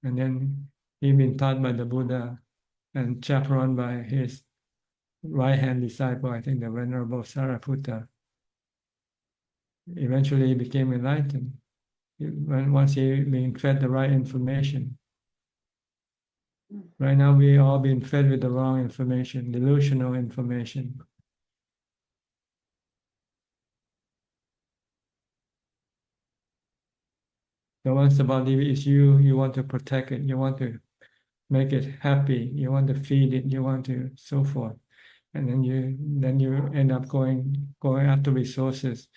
And then he been taught by the Buddha and chaperoned by his right-hand disciple, I think the Venerable Sariputta. Eventually he became enlightened once he been fed the right information. Right now we all been fed with the wrong information, delusional information. So once the body is you want to protect it, you want to make it happy, you want to feed it, you want to so forth. And then you end up going after resources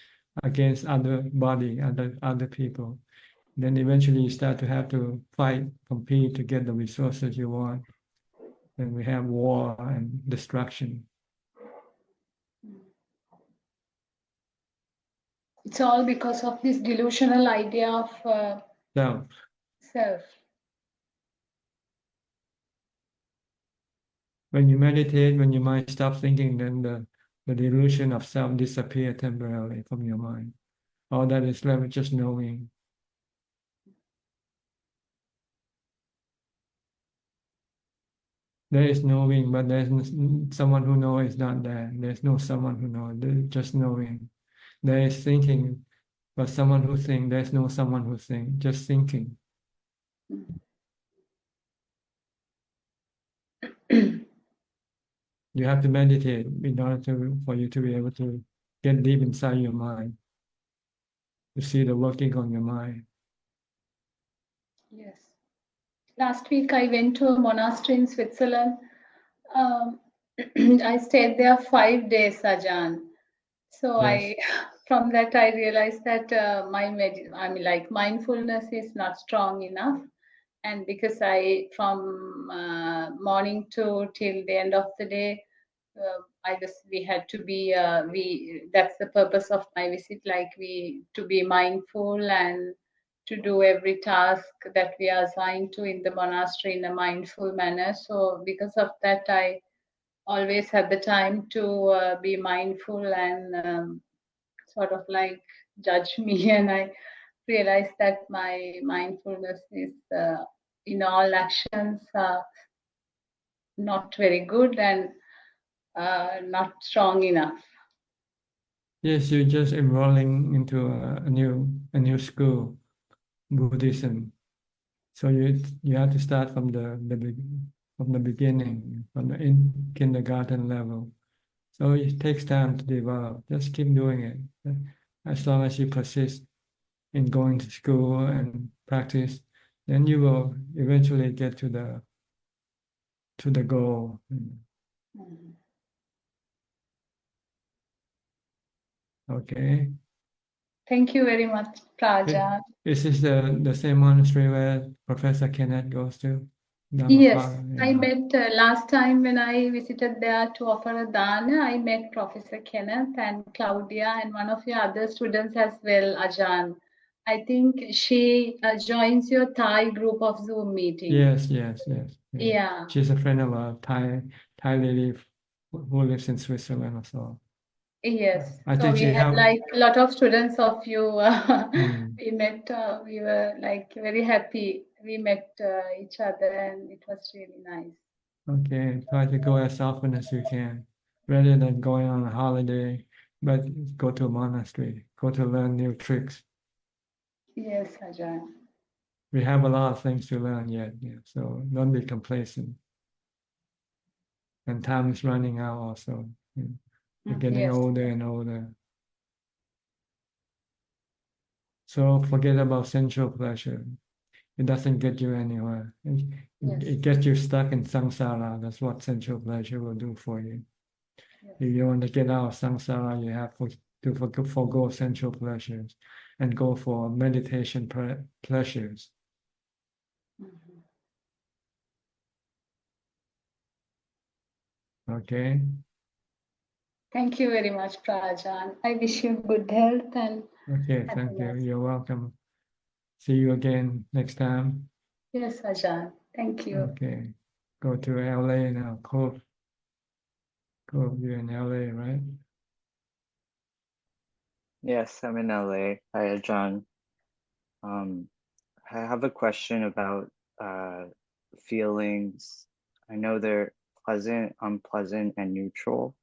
against other body, other people. Then eventually you start to have to fight, compete to get the resources you want. Then we have war and destruction. It's all because of this delusional idea of self. When you meditate, when your mind stops thinking, then the delusion of self disappears temporarily from your mind. All that is left is just knowing. There is knowing, but there's someone who knows is not there. There's no someone who knows. There's just knowing. There is thinking, but someone who thinks. There's no someone who thinks. Just thinking. You have to meditate in order for you to be able to get deep inside your mind, to see the working on your mind. Yes. Last week I went to a monastery in Switzerland. I stayed there 5 days, Ajahn. So Yes. from that I realized that mindfulness is not strong enough, and because from morning till the end of the day, that's the purpose of my visit, to be mindful and to do every task that we are assigned to in the monastery in a mindful manner. So because of that, I always have the time to be mindful and sort of judge me. And I realized that my mindfulness is in all actions not very good and not strong enough. Yes, you're just enrolling into a new school, Buddhism. So you have to start from the beginning, from the kindergarten level. So it takes time to develop. Just keep doing it. As long as you persist in going to school and practice, then you will eventually get to the goal. Okay. Thank you very much, Praja. Is this the same monastery where Professor Kenneth goes to? Yes, Yeah. I met last time when I visited there to offer a dana. I met Professor Kenneth and Claudia and one of your other students as well, Ajahn. I think she joins your Thai group of Zoom meeting. Yes. Yeah. She's a friend of a Thai lady who lives in Switzerland also. Yes. I So think we she had helped. a lot of students of you. We met. We were very happy. We met each other, and it was really nice. Okay, try to go as often as you can, rather than going on a holiday, but go to a monastery, go to learn new tricks. Yes, Ajahn. We have a lot of things to learn yet, so don't be complacent. And time is running out also. You're getting Yes. older and older. So forget about sensual pleasure. It doesn't get you anywhere. It gets you stuck in samsara. That's what sensual pleasure will do for you. Yes. If you want to get out of samsara, you have to forgo sensual pleasures and go for meditation pleasures. Okay? Thank you very much, Prajan. I wish you good health and Okay, thank you. You're welcome. See you again next time. Yes, Ajahn. Thank you. Okay. Go to LA now. Cove, you're in LA, right? Yes, I'm in LA. Hi, Ajahn. I have a question about feelings. I know they're pleasant, unpleasant, and neutral.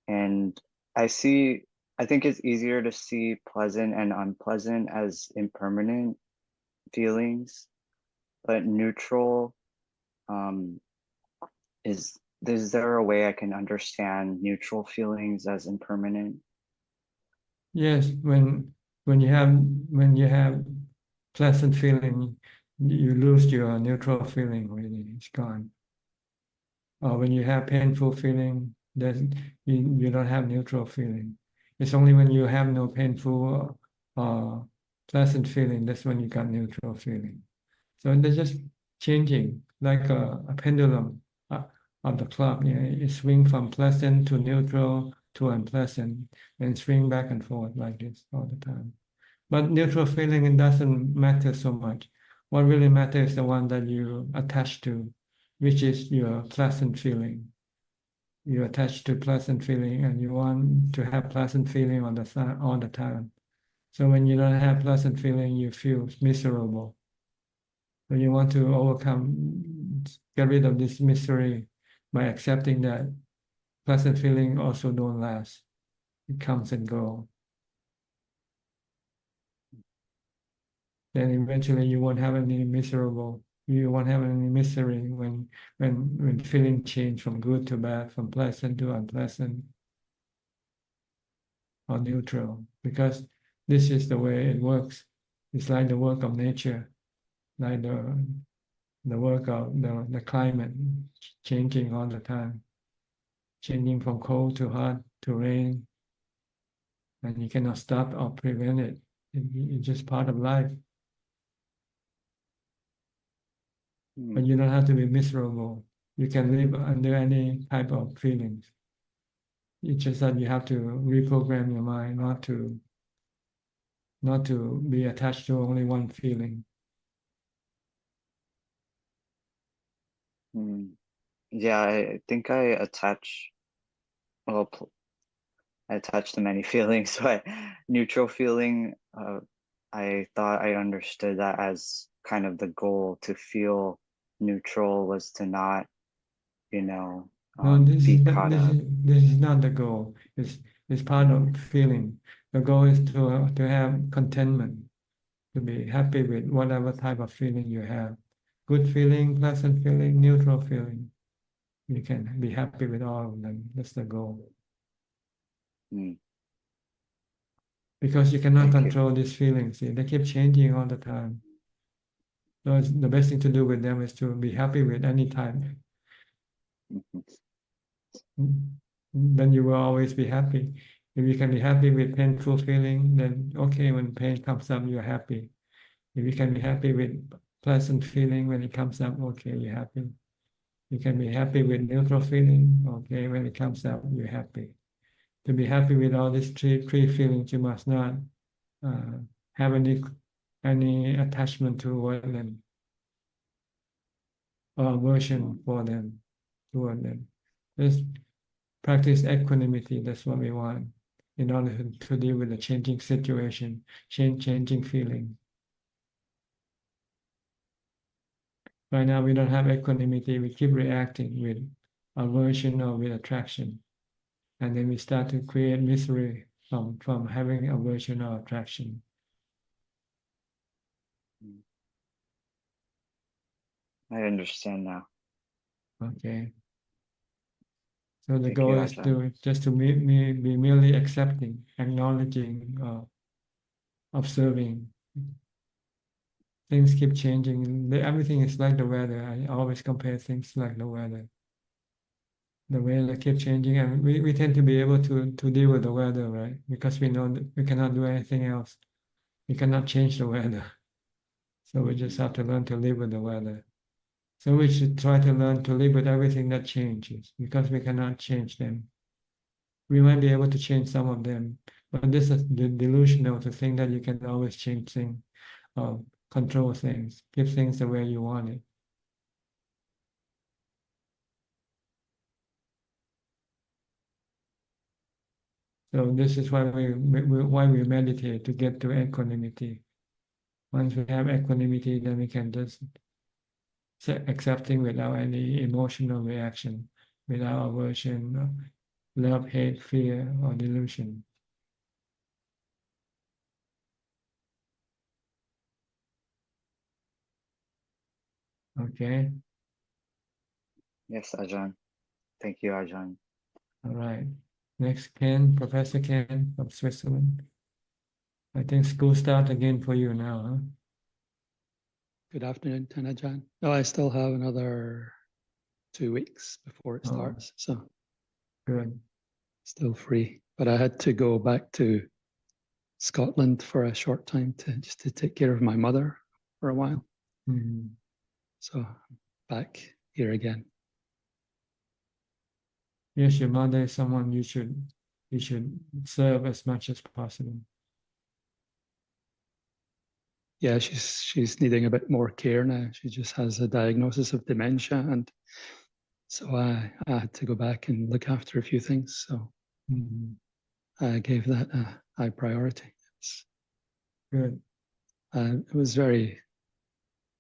And I think it's easier to see pleasant and unpleasant as impermanent feelings, but neutral, is there a way I can understand neutral feelings as impermanent? Yes, when you have pleasant feeling, you lose your neutral feeling. Really, it's gone. Or when you have painful feeling, then you don't have neutral feeling. It's only when you have no painful or pleasant feeling, that's when you got neutral feeling. So they're just changing like a pendulum of the clock. It swing from pleasant to neutral to unpleasant and swing back and forth like this all the time. But neutral feeling, it doesn't matter so much. What really matters is the one that you attach to, which is your pleasant feeling. You attach to pleasant feeling and you want to have pleasant feeling all the time. So when you don't have pleasant feeling, you feel miserable. So you want to overcome get rid of this misery by accepting that pleasant feeling also don't last. It comes and go. Then eventually you won't have any miserable. You won't have any misery when feeling change from good to bad, from pleasant to unpleasant or neutral, because this is the way it works. It's like the work of nature, like the work of the climate changing all the time, changing from cold to hot to rain, and you cannot stop or prevent it. It's just part of life. But you don't have to be miserable. You can live under any type of feelings. It's just that you have to reprogram your mind not to be attached to only one feeling. Yeah, I think I attach to many feelings, but neutral feeling, I thought I understood that as kind of the goal. To feel neutral was to not, No, this be is caught up. this is not the goal. It's part of feeling. The goal is to have contentment, to be happy with whatever type of feeling you have. Good feeling, pleasant feeling, neutral feeling. You can be happy with all of them. That's the goal. Because you cannot Thank you. control these feelings. See, they keep changing all the time. So the best thing to do with them is to be happy with any type. Then you will always be happy. If you can be happy with painful feeling, then okay, when pain comes up, you're happy. If you can be happy with pleasant feeling when it comes up, okay, you're happy. You can be happy with neutral feeling, okay, when it comes up, you're happy. To be happy with all these three feelings, you must not have any attachment toward them or aversion for them, toward them. Just practice equanimity. That's what we want in order to deal with the changing situation, changing feeling. Right now, we don't have equanimity. We keep reacting with aversion or with attraction. And then we start to create misery from having aversion or attraction. I understand now. Okay. So the Thank goal you, is Ajahn. to be merely accepting, acknowledging, observing. Things keep changing. Everything is like the weather. I always compare things like the weather. The weather keeps changing, and we tend to be able to deal with the weather, right? Because we know that we cannot do anything else. We cannot change the weather. So we just have to learn to live with the weather. So we should try to learn to live with everything that changes, because we cannot change them. We might be able to change some of them, but this is delusional to think that you can always change things or control things, keep things the way you want it. So this is why we meditate, to get to equanimity. Once we have equanimity, then we can just accepting without any emotional reaction, without aversion, love, hate, fear, or delusion. Okay. Yes, Ajahn. Thank you, Ajahn. All right. Next, Ken, Professor Ken from Switzerland. I think school starts again for you now, huh? Good afternoon, Ajahn. No, I still have another 2 weeks before it starts, so good. Still free. But I had to go back to Scotland for a short time to take care of my mother for a while. Mm-hmm. So back here again. Yes, your mother is someone you should serve as much as possible. Yeah, she's needing a bit more care now. She just has a diagnosis of dementia, and so I had to go back and look after a few things. So I gave that a high priority. Good. It was very,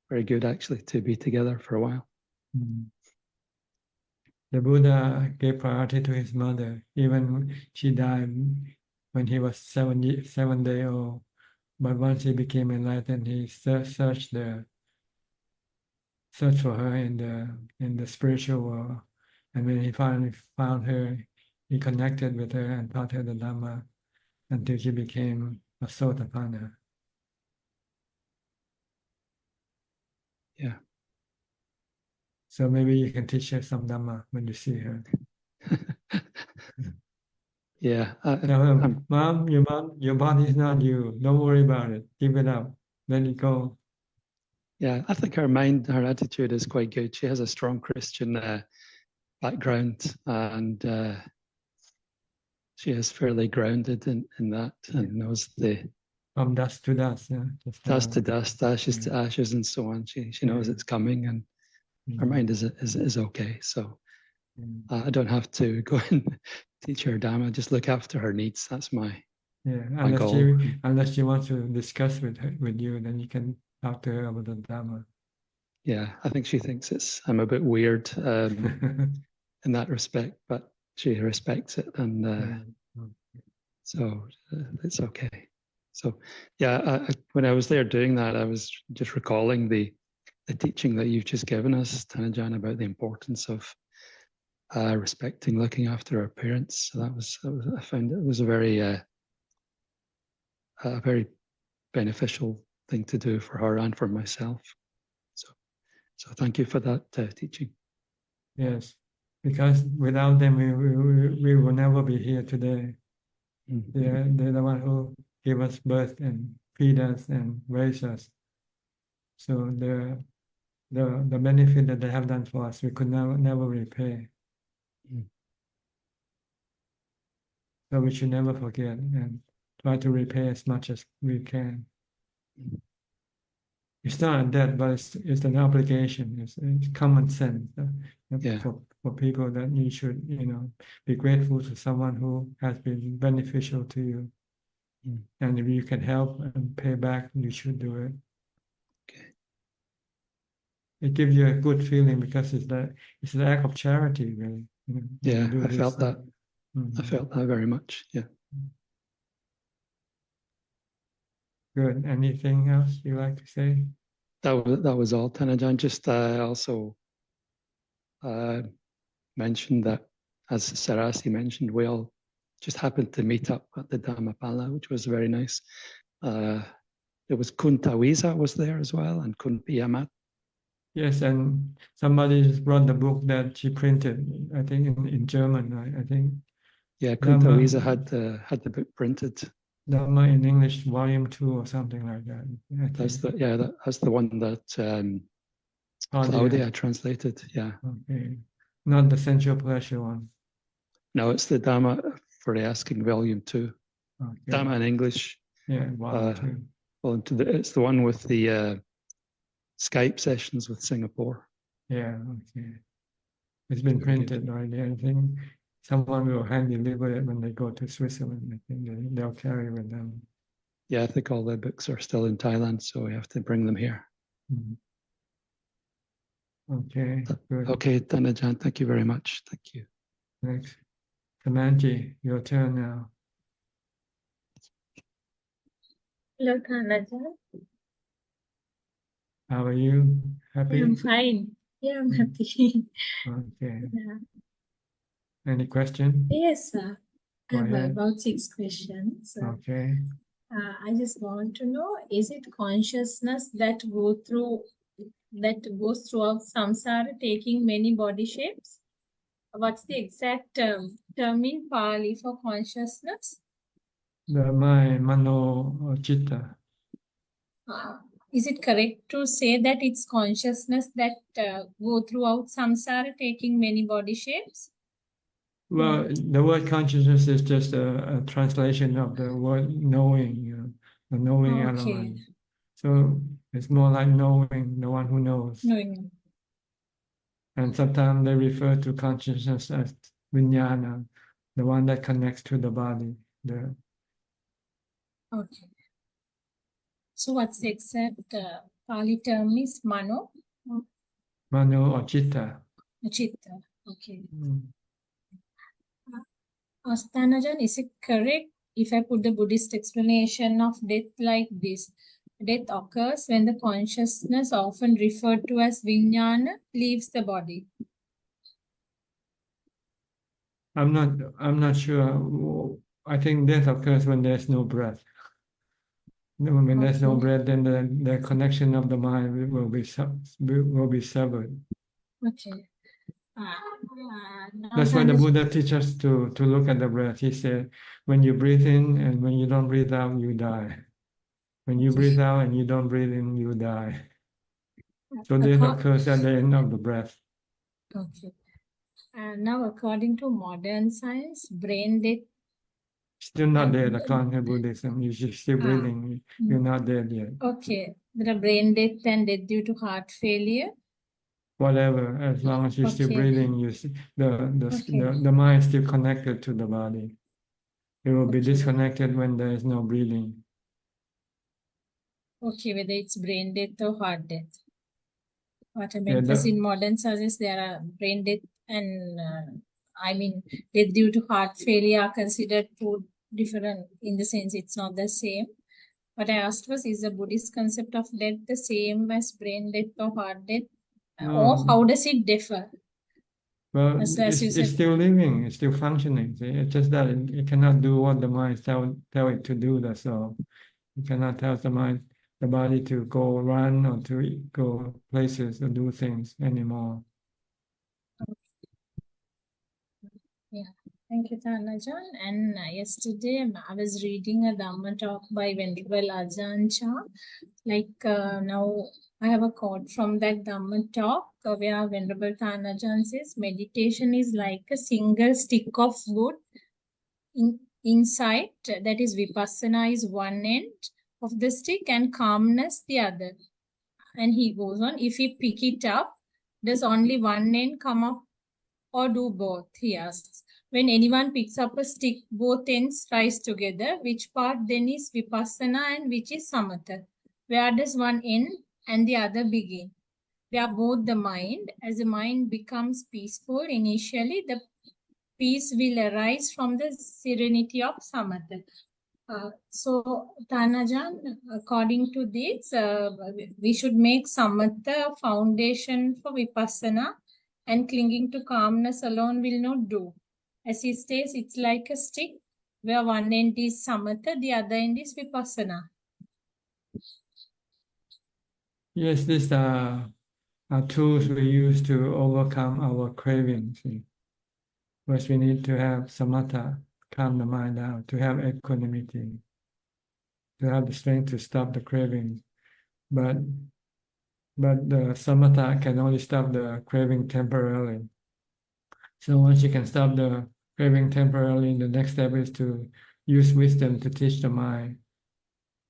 very good actually to be together for a while. The Buddha gave priority to his mother, even she died when he was 7 days old. But once he became enlightened, he searched for her in the spiritual world. And when he finally found her, he connected with her and taught her the Dhamma until she became a Sotapanna. Yeah. So maybe you can teach her some Dhamma when you see her. Yeah. Tell her, Mom, your body is not you. Don't worry about it. Give it up. Let it go. Yeah, I think her attitude is quite good. She has a strong Christian background, and she is fairly grounded in that, and knows the From dust to dust, yeah. dust to dust, ashes to ashes, and so on. She knows it's coming, and her mind is okay. So I don't have to go and teach her Dhamma. Just look after her needs. That's my goal. Unless she wants to discuss with you, then you can talk to her about the Dhamma. Yeah, I think she thinks I'm a bit weird in that respect, but she respects it, and so it's okay. So yeah, when I was there doing that, I was just recalling the teaching that you've just given us, Thanajan, about the importance of respecting, looking after our parents. So I found it was a very beneficial thing to do for her and for myself. So thank you for that teaching. Yes, because without them, we will never be here today. They're the one who gave us birth and feed us and raise us. So the benefit that they have done for us, we could never repay. So we should never forget and try to repay as much as we can. It's not a debt, but it's an obligation. It's common sense for people that you should, be grateful to someone who has been beneficial to you. And if you can help and pay back, you should do it. Okay. It gives you a good feeling because it's an act of charity, really. Yeah, I felt that. I felt that very much. Yeah. Good. Anything else you like to say? That was all, Thanajan. Just also mentioned that, as Sarasi mentioned, we all just happened to meet up at the Dhammapala, which was very nice. There was Kuntawiza was there as well, and Kunpiyamat. Yes, and somebody brought the book that she printed, I think in German, I think. Yeah, Kuntawiza had the book printed. Dhamma in English, Volume 2 or something like that. That's the one that Claudia translated. Yeah. Okay. Not the sensual pleasure one. No, it's the Dhamma for the Asking, Volume 2. Okay. Dhamma in English. Yeah, Volume 2. It's the one with the Skype sessions with Singapore. Yeah, okay. It's been printed already. I think someone will hand deliver it when they go to Switzerland. I think they'll carry with them. Yeah, I think all the books are still in Thailand, so we have to bring them here. Okay, good. Okay, Thanajan, thank you very much. Thank you. Next. Kamanji, your turn now. Hello, Thanajan. How are you? Happy? I'm fine. Yeah, I'm happy. Okay. Yeah. Any question? Yes, sir. I Go have ahead. about 6 questions. Okay. I just want to know, is it consciousness that goes throughout samsara, taking many body shapes? What's the exact term in Pali for consciousness? The mind, mano, chitta. Is it correct to say that it's consciousness that go throughout samsara, taking many body shapes? Well, the word consciousness is just a translation of the word knowing, the knowing element. So it's more like knowing, the one who knows. Knowing. And sometimes they refer to consciousness as vijnana, the one that connects to the body. Okay. So what's the exact Pali term is mano? Mano or Chitta. Chitta. Okay. Mm. Astanajan, is it correct if I put the Buddhist explanation of death like this? Death occurs when the consciousness, often referred to as vijnana, leaves the body. I'm not sure. I think death occurs when there's no breath. When there's no Okay. breath, then the connection of the mind will be severed. Okay. Now That's why the Tanajan, Buddha teaches us to look at the breath. He said, when you breathe in and when you don't breathe out, you die. When you breathe out and you don't breathe in, you die. So death occurs at the end of the breath. okay. Now, according to modern science, brain death. Still not dead according to Buddhism. You're still breathing. You're not dead yet. Okay. There are brain death and death due to heart failure. Whatever, as long as you're still Okay. breathing, the mind is still connected to the body. It will be disconnected when there is no breathing. Okay, whether it's brain death or heart death. What I Yeah, meant was in modern science, there are brain death and death due to heart failure are considered two different in the sense it's not the same. What I asked was, is the Buddhist concept of death the same as brain death or heart death? Or No. how does it differ? Well, As you it's said. still living, it's still functioning. See? It's just that it cannot do what the mind tell it to do, that's all. You cannot tell the body to go run or to go places or do things anymore. Yeah, thank you, Thanajan. And yesterday I was reading a Dhamma talk by Venerable Ajahn. Now I have a quote from that Dhamma talk where Venerable Thanajan says, meditation is like a single stick of wood. Insight, that is Vipassana, is one end of the stick and calmness the other. And he goes on, if we pick it up, does only one end come up or do both? He asks. When anyone picks up a stick, both ends rise together. Which part then is Vipassana and which is Samatha? Where does one end and the other begin? They are both the mind. As the mind becomes peaceful initially, the peace will arise from the serenity of Samatha. So, Tanajan, according to this, we should make Samatha foundation for Vipassana, and clinging to calmness alone will not do. As he states, it's like a stick where one end is Samatha, the other end is Vipassana. Yes, these are tools we use to overcome our cravings. First, we need to have samatha, calm the mind down, to have equanimity, to have the strength to stop the craving. But the samatha can only stop the craving temporarily. So once you can stop the craving temporarily, the next step is to use wisdom to teach the mind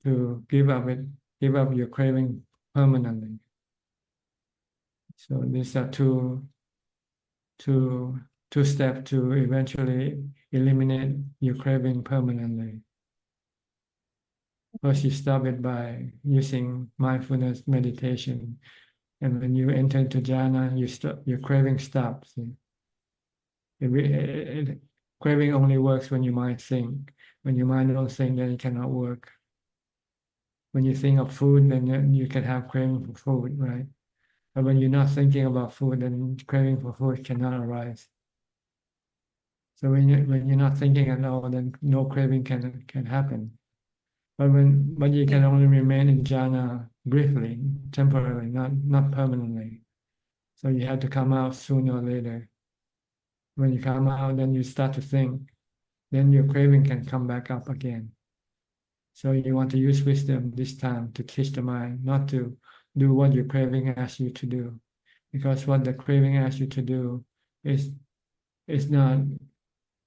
to give up your craving permanently. So these are two steps to eventually eliminate your craving permanently. First, you stop it by using mindfulness meditation, and when you enter into jhana, your craving stops. Craving only works when your mind think. When your mind don't think, then it cannot work. When you think of food, then you can have craving for food, right? But when you're not thinking about food, then craving for food cannot arise. So when you're not thinking at all, then no craving can happen. But you can only remain in jhana briefly, temporarily, not permanently. So you have to come out sooner or later. When you come out, then you start to think. Then your craving can come back up again. So you want to use wisdom this time to teach the mind not to do what your craving asks you to do, because what the craving asks you to do is not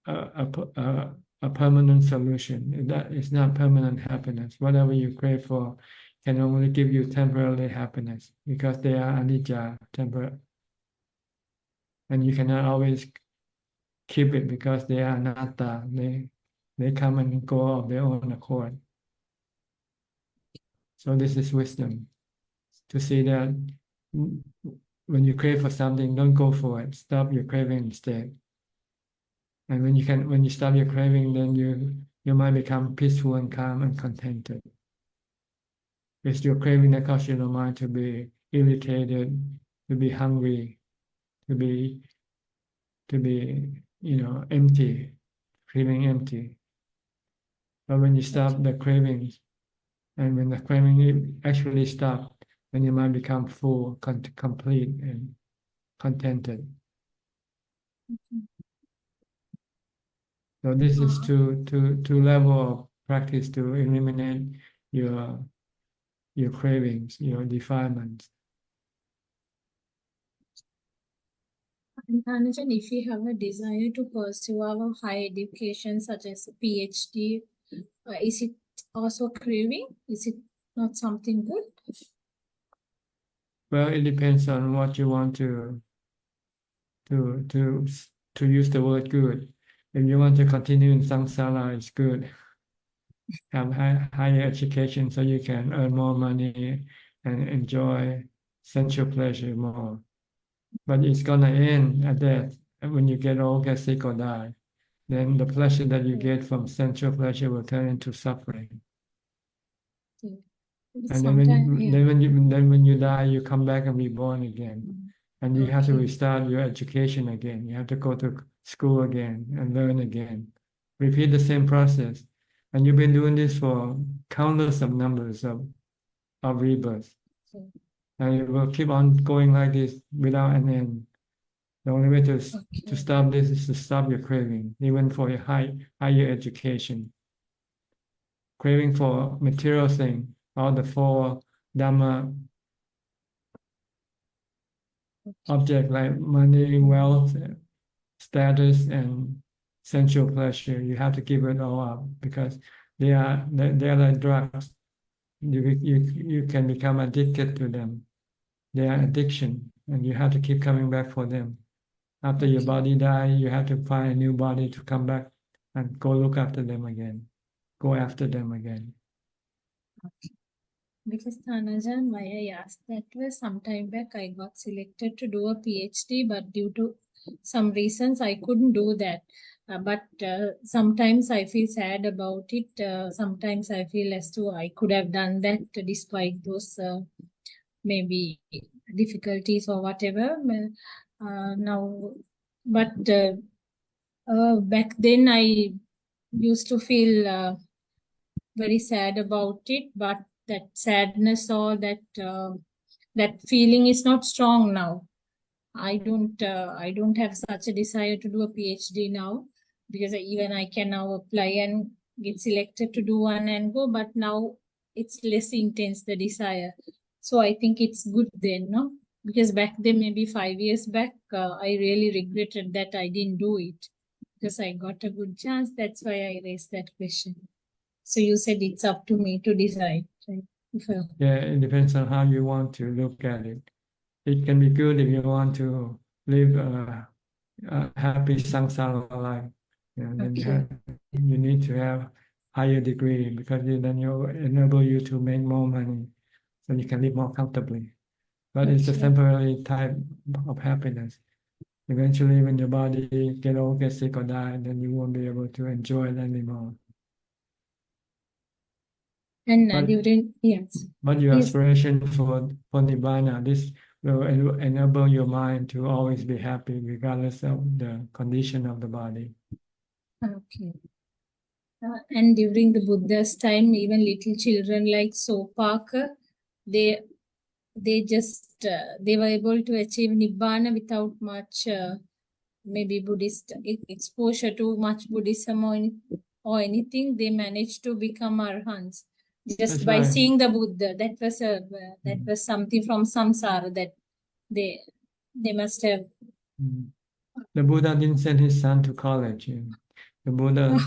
a permanent solution. That is not permanent happiness. Whatever you crave for can only give you temporary happiness because they are anicca, temporary, and you cannot always keep it because they are anatta. They come and go of their own accord. So this is wisdom, to see that when you crave for something, don't go for it. Stop your craving instead. And when you stop your craving, then your mind become peaceful and calm and contented. It's your craving that causes your mind to be irritated, to be hungry, to be empty, feeling empty. But when you stop the cravings, and when the craving actually stops, then your mind becomes full, complete, and contented. So this is two level of practice to eliminate your cravings, your defilements. And Ajahn, if we have a desire to pursue our higher education, such as a PhD, is it also craving? Is it not something good? Well, it depends on what you want to use the word good. If you want to continue in samsara, it's good. Have higher education so you can earn more money and enjoy sensual pleasure more. But it's gonna end at death. And when you get old, get sick, or die, then the pleasure that you get from sensual pleasure will turn into suffering. And then when you die, you come back and be born again. And you have to restart your education again. You have to go to school again and learn again. Repeat the same process. And you've been doing this for countless of numbers of rebirths. And it will keep on going like this without an end. The only way to stop this is to stop your craving, even for your higher education. Craving for material things, all the four Dhamma objects like money, wealth, status, and sensual pleasure. You have to give it all up because they are like drugs. You can become addicted to them. They are addiction, and you have to keep coming back for them. After your body dies, you have to find a new body to come back and go look after them again. Go after them again. Because Ajahn, why I asked that was some time back I got selected to do a PhD, but due to some reasons I couldn't do that. But sometimes I feel sad about it. Sometimes I feel as though I could have done that despite those maybe difficulties or whatever. But back then I used to feel very sad about it, but that sadness or that feeling is not strong now. I don't have such a desire to do a PhD now, because even I can now apply and get selected to do one and go, but now it's less intense, the desire. So I think it's good then, no? Because back then, maybe 5 years back, I really regretted that I didn't do it, because I got a good chance. That's why I raised that question. So you said it's up to me to decide, right? Yeah, it depends on how you want to look at it. It can be good if you want to live a happy samsara life. Then you need to have higher degree, because then you enable you to make more money, so you can live more comfortably. But it's a temporary type of happiness. Eventually, when your body get old, get sick, or die, then you won't be able to enjoy it anymore. And but your aspiration for Nibbana, this will enable your mind to always be happy regardless of the condition of the body. Okay. And during the Buddha's time, even little children like Sopaka, they were able to achieve Nibbana without much maybe Buddhist exposure to much Buddhism or anything. They managed to become arhants just by seeing the Buddha. That was something from samsara that they must have. The Buddha didn't send his son to college. The Buddha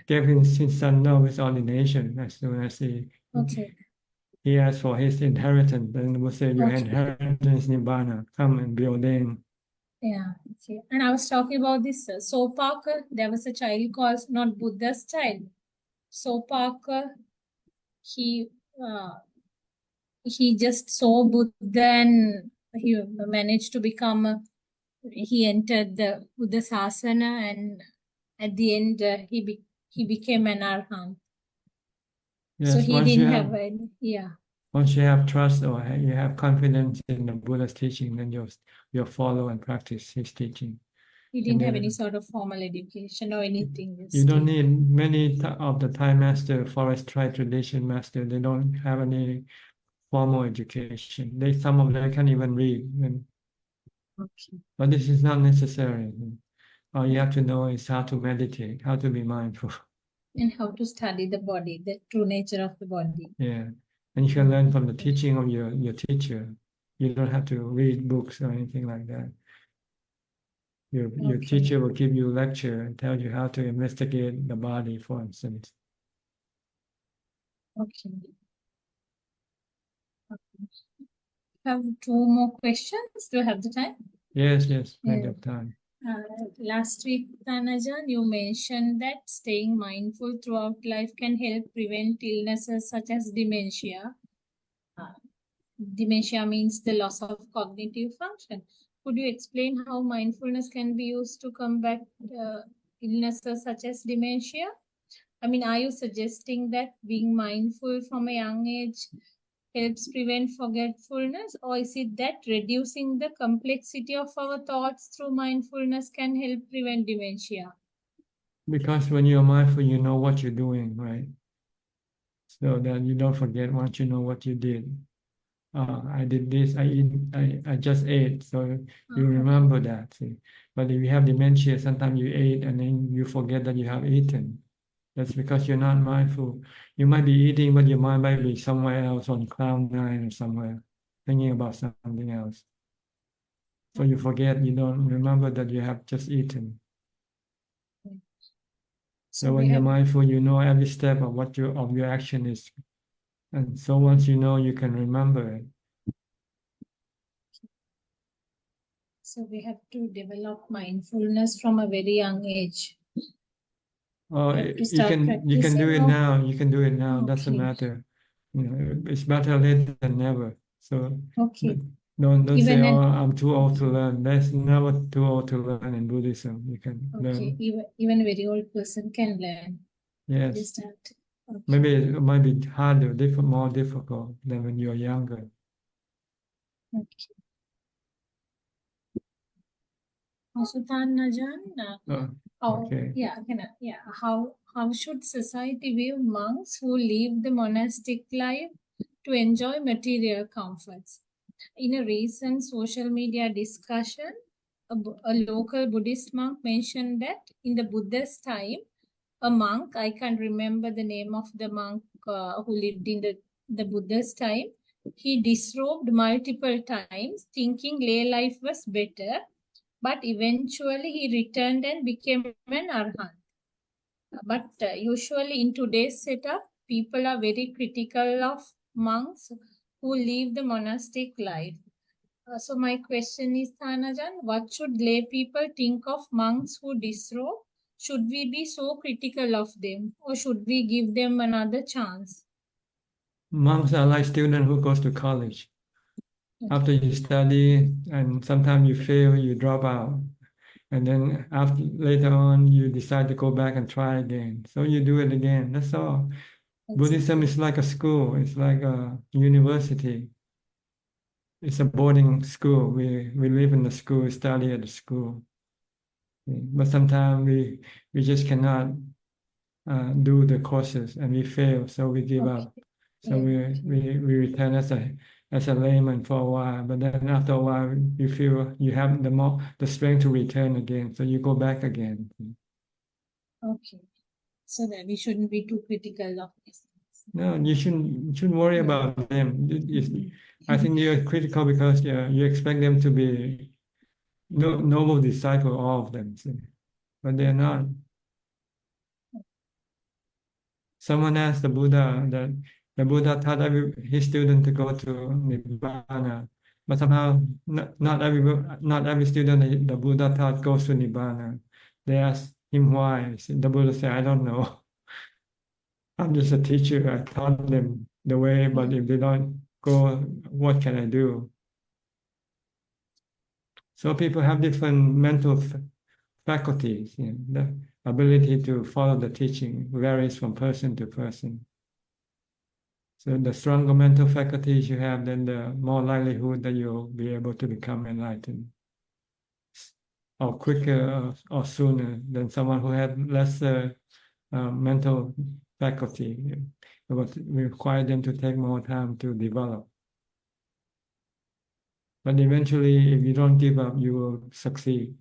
gave his son novice ordination as soon as he asked for his inheritance. Then the Buddha said, your inheritance is Nibbana. Come and be ordained. Yeah, okay. And I was talking about this Sopaka. There was a child called, not Buddha's child, Sopaka. He just saw Buddha and he managed to become, he entered the Buddha Sasana, and at the end he became an arhat. Yes, So he once didn't you have have any, yeah. once you have trust or you have confidence in the Buddha's teaching, then you'll follow and practice his teaching. He And didn't have any then sort of formal education or anything. you don't Still. need many of the Thai master, forest Thai tradition master. They don't have any formal education. Some of them can't even read. Okay. But this is not necessary. All you have to know is how to meditate, how to be mindful. And how to study the body, the true nature of the body. Yeah. And you can learn from the teaching of your teacher. You don't have to read books or anything like that. Your teacher will give you a lecture and tell you how to investigate the body, for instance. Okay. Have two more questions. Do you have the time? Yes, plenty of time. Last week, Ajahn, you mentioned that staying mindful throughout life can help prevent illnesses such as dementia. Dementia means the loss of cognitive function. Could you explain how mindfulness can be used to combat illnesses such as dementia? I mean, are you suggesting that being mindful from a young age helps prevent forgetfulness, or is it that reducing the complexity of our thoughts through mindfulness can help prevent dementia? Because when you're mindful, you know what you're doing, right? So that you don't forget once you know what you did. I did this, I just ate, so you remember that. See? But if you have dementia, sometimes you ate and then you forget that you have eaten. That's because you're not mindful. You might be eating, but your mind might be somewhere else on cloud nine or somewhere, thinking about something else. So you forget, you don't remember that you have just eaten. So when you're mindful, you know every step of what your action is. And so once you know, you can remember it. So we have to develop mindfulness from a very young age. You can do it now. You can do it now. Doesn't matter. It's better late than never. So don't say, "Oh, I'm too old to learn." There's never too old to learn in Buddhism. You can learn. Even a very old person can learn. Yes. Maybe it might be harder, more difficult than when you're younger. Okay. Ajahn, how should society view monks who leave the monastic life to enjoy material comforts? In a recent social media discussion, a local Buddhist monk mentioned that in the Buddha's time, a monk, I can't remember the name of the monk who lived in the Buddha's time, he disrobed multiple times thinking lay life was better, but eventually he returned and became an arhat. But usually in today's setup, people are very critical of monks who leave the monastic life. So my question is, Ajahn, what should lay people think of monks who disrobe? Should we be so critical of them, or should we give them another chance? Monks are like students who goes to college. After you study and sometimes you fail, you drop out. And then later on, you decide to go back and try again. So you do it again. That's all. Buddhism is like a school. It's like a university. It's a boarding school. We live in the school, study at the school. But sometimes we just cannot do the courses and we fail, so we give up. So we return as a layman for a while, but then after a while you feel you have the strength to return again, so you go back again. Okay, so that we shouldn't be too critical of this. No, you shouldn't worry about them. I think you're critical because you expect them to be noble disciple, all of them, but they're not. Someone asked the Buddha that the Buddha taught his student to go to Nibbana, but somehow not every student the Buddha taught goes to Nibbana. They asked him why. The Buddha said, "I don't know. I'm just a teacher. I taught them the way, but if they don't go, what can I do?" So people have different mental faculties. The ability to follow the teaching varies from person to person. So the stronger mental faculties you have, then the more likelihood that you'll be able to become enlightened, or quicker or sooner than someone who had lesser mental faculty. It would require them to take more time to develop. But eventually, if you don't give up, you will succeed.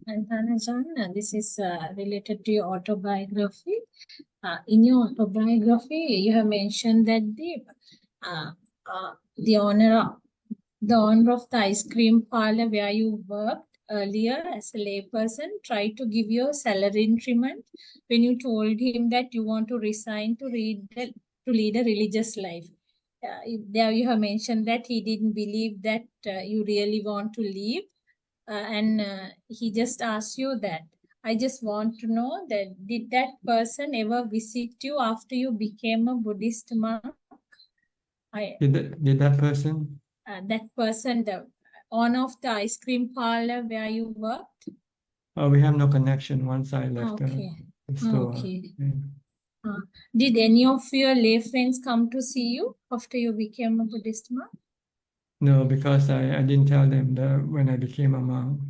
And Ajahn, this is related to your autobiography. In your autobiography, you have mentioned that the owner of the ice cream parlor where you worked earlier as a layperson tried to give you a salary increment when you told him that you want to resign to lead a religious life. There you have mentioned that he didn't believe that you really want to leave, and he just asked you that. I just want to know that did that person ever visit you after you became a Buddhist monk? Did that person? That person, the owner of the ice cream parlor where you worked? Oh, we have no connection once I left Okay. the store. Okay. Yeah. Did any of your lay friends come to see you after you became a Buddhist monk? No, because I didn't tell them that when I became a monk.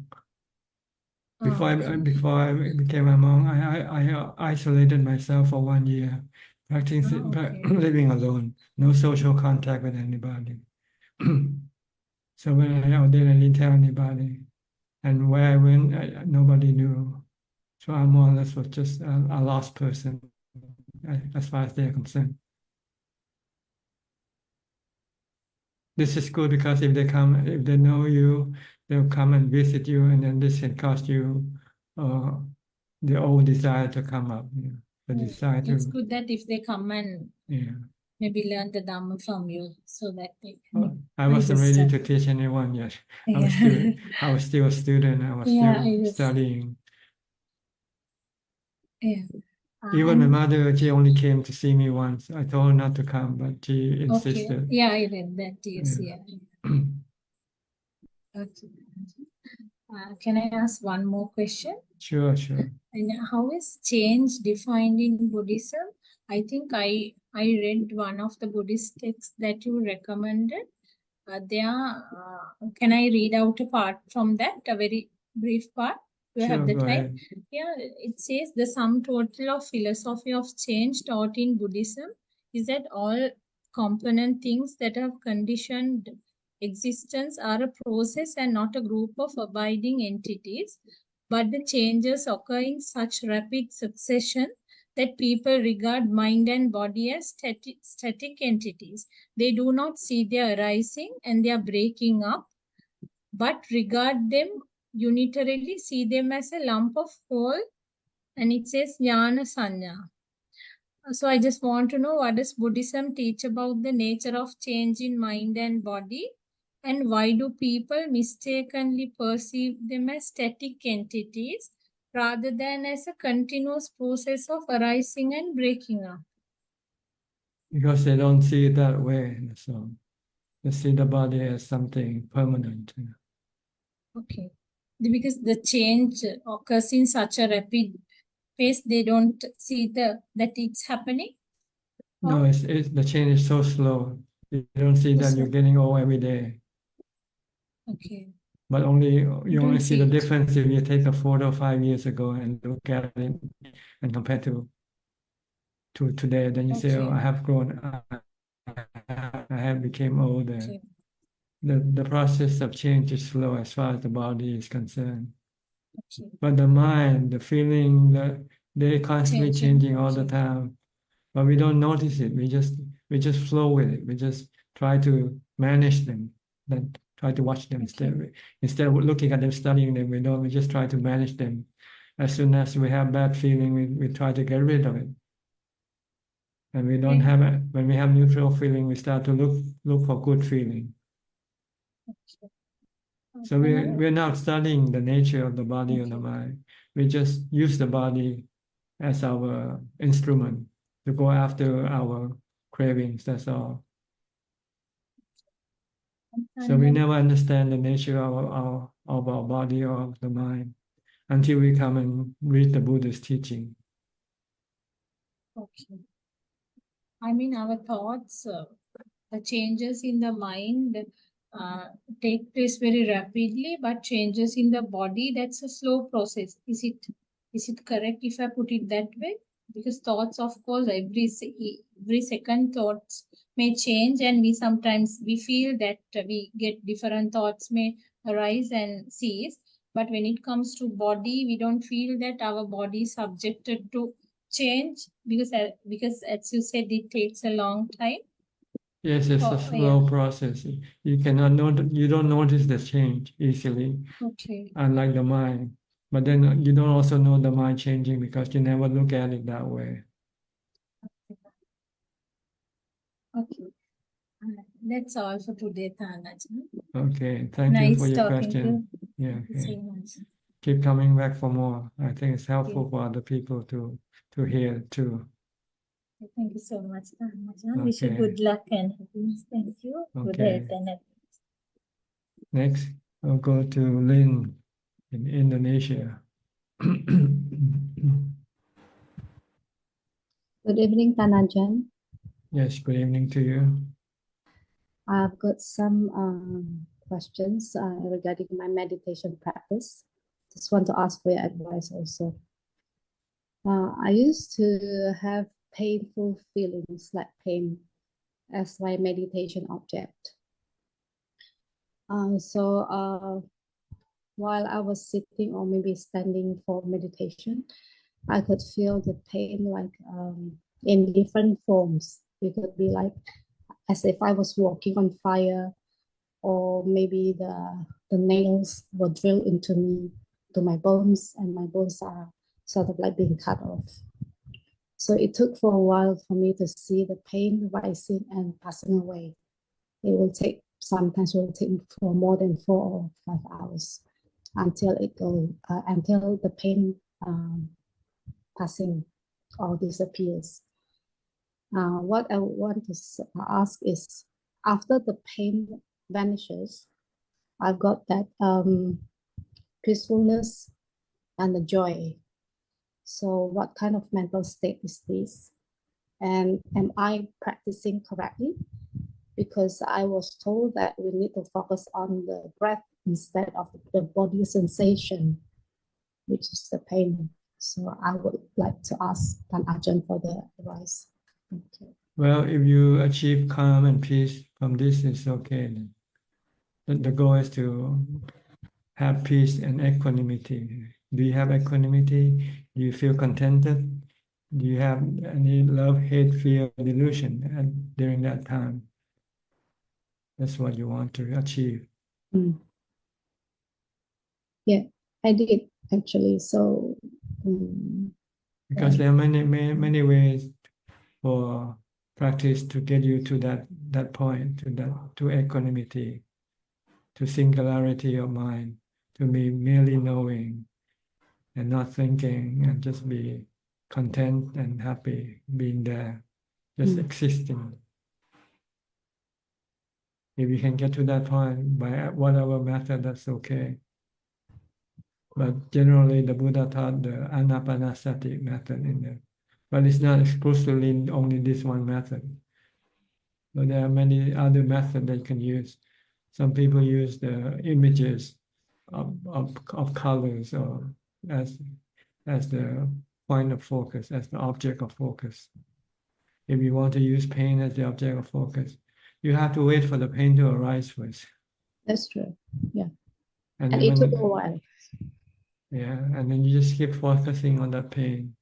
Before I became a monk, I isolated myself for 1 year, practicing living alone, no social contact with anybody. So when I out there, I didn't tell anybody, and where I went, nobody knew. So I more or less was just a lost person, as far as they're concerned. This is good because if they know you, they'll come and visit you, and then this can cause you the old desire to come up. The desire to. It's good that if they come and maybe learn the Dhamma from you, so that they can. I wasn't ready to teach anyone yet. I was still a student. I was still studying. Yeah. Even my mother, she only came to see me once. I told her not to come, but she insisted. Okay. Yeah, I read that. Yes, Okay. Can I ask one more question? Sure. And how is change defined in Buddhism? I think I read one of the Buddhist texts that you recommended. Can I read out a part from that, a very brief part? Do you have the time? Yeah, it says the sum total of philosophy of change taught in Buddhism is that all component things that have conditioned existence are a process and not a group of abiding entities, but the changes occur in such rapid succession that people regard mind and body as static entities. They do not see their arising and their breaking up, but regard them unitarily, see them as a lump of whole, and it says Jnana Sanya. So I just want to know, what does Buddhism teach about the nature of change in mind and body, and why do people mistakenly perceive them as static entities rather than as a continuous process of arising and breaking up? Because they don't see it that way. So they see the body as something permanent. Okay. Because the change occurs in such a rapid pace, they don't see that it's happening? No, the change is so slow. You don't see that you're getting old every day. Okay. But you only see the difference if you take a photo 5 years ago and look at it and compare to today. Then you say, "Oh, I have grown. I have became older." Okay. The process of change is slow as far as the body is concerned. Okay. But the mind, the feeling, they're constantly changing all the time. But we don't notice it. We just flow with it. We just try to manage them, then try to watch them instead of looking at them, studying them. We just try to manage them. As soon as we have bad feeling, we try to get rid of it. And we don't have it. When we have neutral feeling, we start to look for good feeling. Okay. So we're not studying the nature of the body or the mind. We just use the body as our instrument to go after our cravings. That's all. So we never understand the nature of our body or of the mind until we come and read the Buddha's teaching. Okay. I mean, our thoughts, the changes in the mind take place very rapidly, but changes in the body, that's a slow process. Is it correct if I put it that way? Because thoughts, of course, every second thoughts may change, and we feel that we get different thoughts may arise and cease. But when it comes to body, we don't feel that our body is subjected to change because as you said, it takes a long time. Yes, it's a slow process. You don't notice the change easily, Okay. unlike the mind. But then you don't also know the mind changing because you never look at it that way. Okay. That's all for today, Thanajan. Okay, thank you for Nice your talking to question. you. Yeah, Thank you okay. so much. Keep coming back for more. I think it's helpful for other people to hear too. Thank you so much, Thanajan. Wish you Okay. good luck and happiness. Thank you. Good Okay. health and happiness. Next, I'll go to Lynn in Indonesia. Good evening, Thanajan. Yes, good evening to you. I've got some questions regarding my meditation practice. Just want to ask for your advice also. I used to have painful feelings like pain as my meditation object. While I was sitting or maybe standing for meditation, I could feel the pain like in different forms. It could be like as if I was walking on fire, or maybe the nails were drilled into me, to my bones, and my bones are sort of like being cut off. So it took for a while for me to see the pain rising and passing away. Sometimes will take for more than 4 or 5 hours until the pain passing or disappears. What I want to ask is, after the pain vanishes, I've got that peacefulness and the joy. So what kind of mental state is this? And am I practicing correctly? Because I was told that we need to focus on the breath instead of the body sensation, which is the pain. So I would like to ask Pan Ajahn for the advice. Thank you. Well, if you achieve calm and peace from this, it's okay. The goal is to have peace and equanimity. Do you have equanimity? Do you feel contented? Do you have any love, hate, fear, delusion during that time? That's what you want to achieve. Yeah, I did actually. So because there are many ways for practice to get you to that point, to equanimity, to singularity of mind, to be merely knowing and not thinking, and just be content and happy being there, just existing. If you can get to that point by whatever method, that's okay. But generally, the Buddha taught the anapanasati method in there. But it's not exclusively only this one method. But there are many other methods that you can use. Some people use the images of colors or as the point of focus, as the object of focus. If you want to use pain as the object of focus, you have to wait for the pain to arise first. That's true. Yeah. And it took a while. Yeah, and then you just keep focusing on that pain,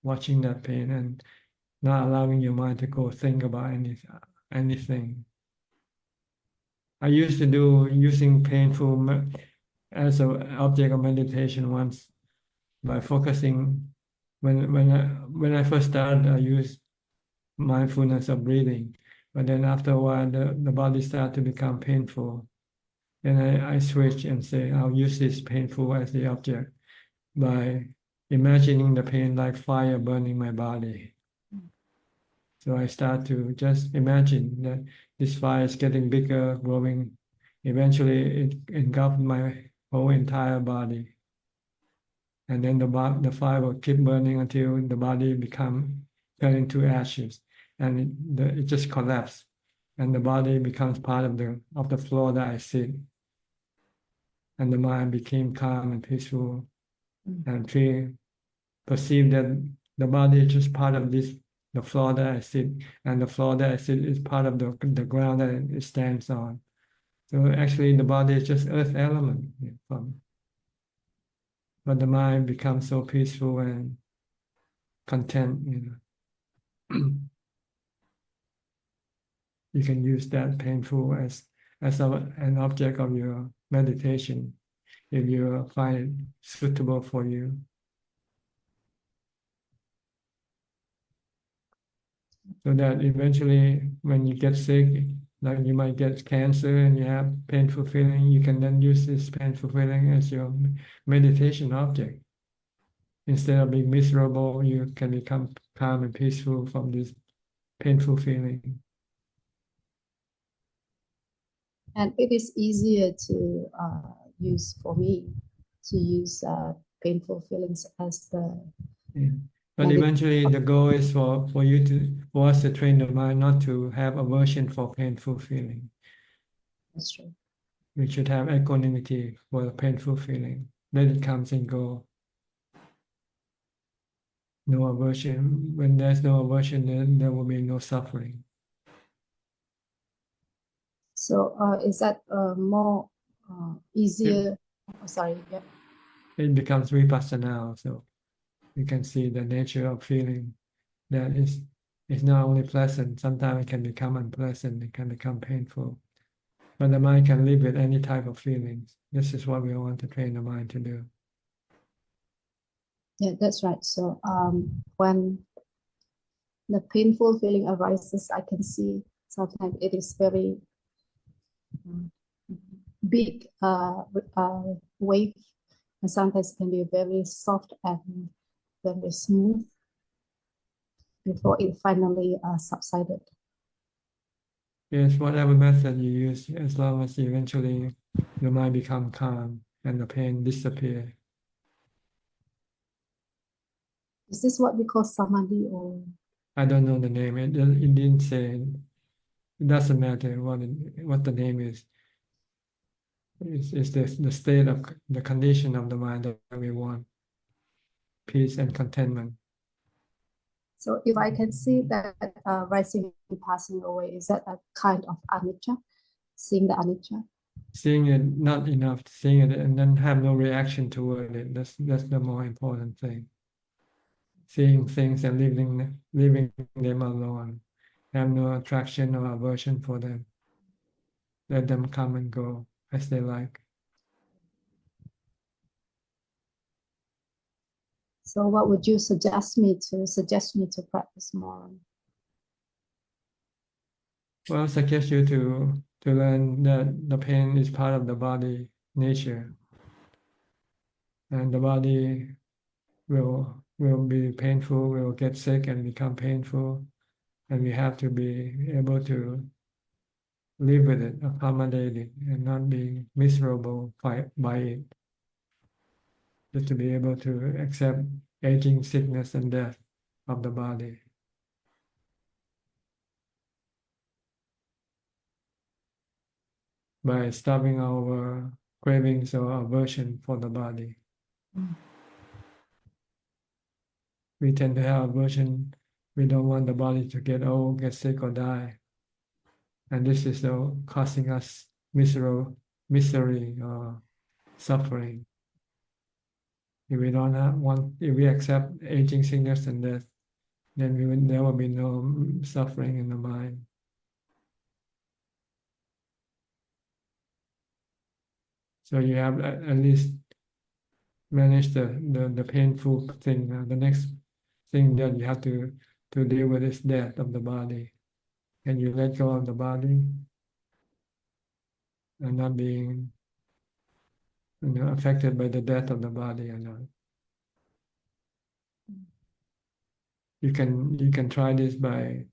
watching that pain, and not allowing your mind to go think about anything. I used to do using painful as an object of meditation once by focusing. When I first started, I used mindfulness of breathing, but then after a while, the body started to become painful. Then I switch and say, I'll use this painful as the object by imagining the pain like fire burning my body. So I start to just imagine that this fire is getting bigger, growing. Eventually, it engulfed my whole entire body. And then the fire will keep burning until the body turn into ashes, and it just collapses, and the body becomes part of the floor that I sit, and the mind became calm and peaceful, and perceive that the body is just part of the floor that I sit, and the floor that I sit is part of the ground that it stands on. So actually, the body is just earth element. But the mind becomes so peaceful and content. You can use that painful as an object of your meditation if you find it suitable for you. So that eventually, when you get sick, like you might get cancer and you have painful feeling, you can then use this painful feeling as your meditation object. Instead of being miserable, you can become calm and peaceful from this painful feeling. And it is easier to use for me to use painful feelings as the. Yeah. But eventually, the goal is for us to train the mind not to have aversion for painful feeling. That's true. We should have equanimity for the painful feeling. Then it comes and go. No aversion. When there's no aversion, then there will be no suffering. So is that more easier? Sorry. Yeah. It becomes vipassana. So you can see the nature of feeling that is not only pleasant. Sometimes it can become unpleasant. It can become painful. But the mind can live with any type of feelings. This is what we want to train the mind to do. Yeah, that's right. So when the painful feeling arises, I can see sometimes it is very big wave, and sometimes it can be very soft and very smooth before it finally subsided. Yes, whatever method you use, as long as eventually the mind become calm and the pain disappear. Is this what we call samadhi, or? I don't know the name. It didn't say. It doesn't matter what the name is. It's the state of the condition of the mind that we want. Peace and contentment. So if I can see that rising and passing away, is that a kind of anicca? Seeing the anicca? Seeing it not enough, seeing it and then have no reaction toward it. That's the more important thing. Seeing things and leaving them alone. Have no attraction or aversion for them. Let them come and go as they like. So what would you suggest me to practice more? Well, I suggest you to learn that the pain is part of the body nature. And the body will be painful, will get sick and become painful. And we have to be able to live with it, accommodate it, and not be miserable by it. Just to be able to accept aging, sickness, and death of the body. By stopping our cravings or aversion for the body. We tend to have aversion. We don't want the body to get old, get sick, or die. And this is causing us misery or suffering. If we if we accept aging, sickness, and death, then there will be no suffering in the mind. So you have at least manage the painful thing. The next thing that you have to deal with is death of the body. And you let go of the body and not being affected by the death of the body or not. You can try this by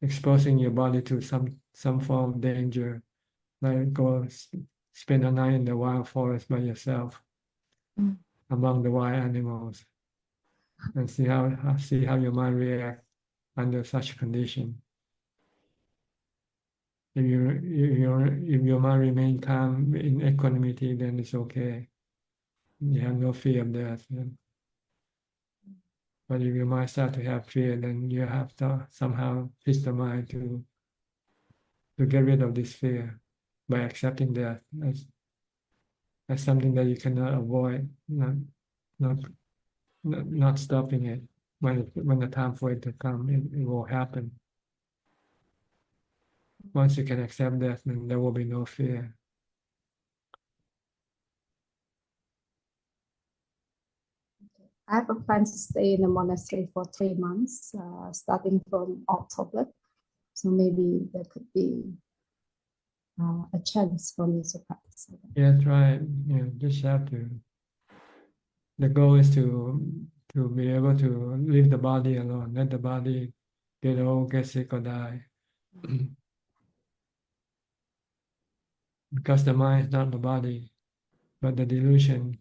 exposing your body to some form of danger, like go spend a night in the wild forest by yourself among the wild animals, and see how your mind reacts under such condition. If your mind remain calm in equanimity, then it's okay. You have no fear of death. Yeah. But if your mind start to have fear, then you have to somehow teach the mind to get rid of this fear by accepting death as something that you cannot avoid, not stopping it. When the time for it to come, it will happen. Once you can accept death, then there will be no fear. I have a plan to stay in the monastery for 3 months, starting from October. So maybe there could be a chance for me to practice. Yeah, try it. Yeah, just have to. The goal is to be able to leave the body alone, let the body get old, get sick, or die. Because the mind is not the body, but the delusion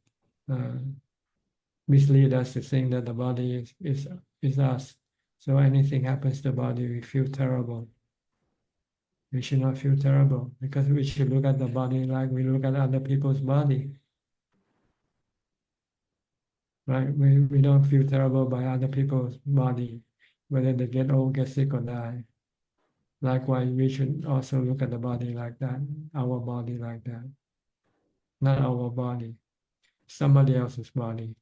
mislead us to think that the body is us. So anything happens to the body, we feel terrible. We should not feel terrible, because we should look at the body like we look at other people's body. Right? We don't feel terrible by other people's body, whether they get old, get sick, or die. Likewise, we should also look at the body like that, our body like that. Not our body, somebody else's body.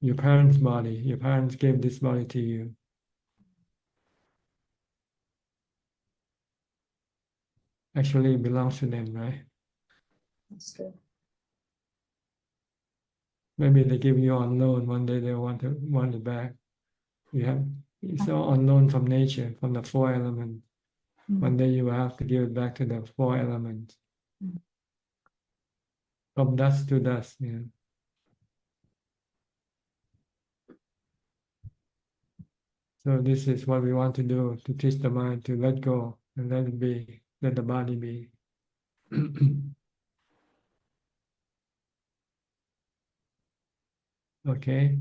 Your parents' body. Your parents gave this body to you. Actually, it belongs to them, right? That's true. Maybe they give you on loan. One day they want it back. It's all on loan from nature, from the 4 elements. One day you will have to give it back to the 4 elements. From dust to dust. Yeah. So this is what we want to do, to teach the mind to let go and let it be, let the body be. Okay.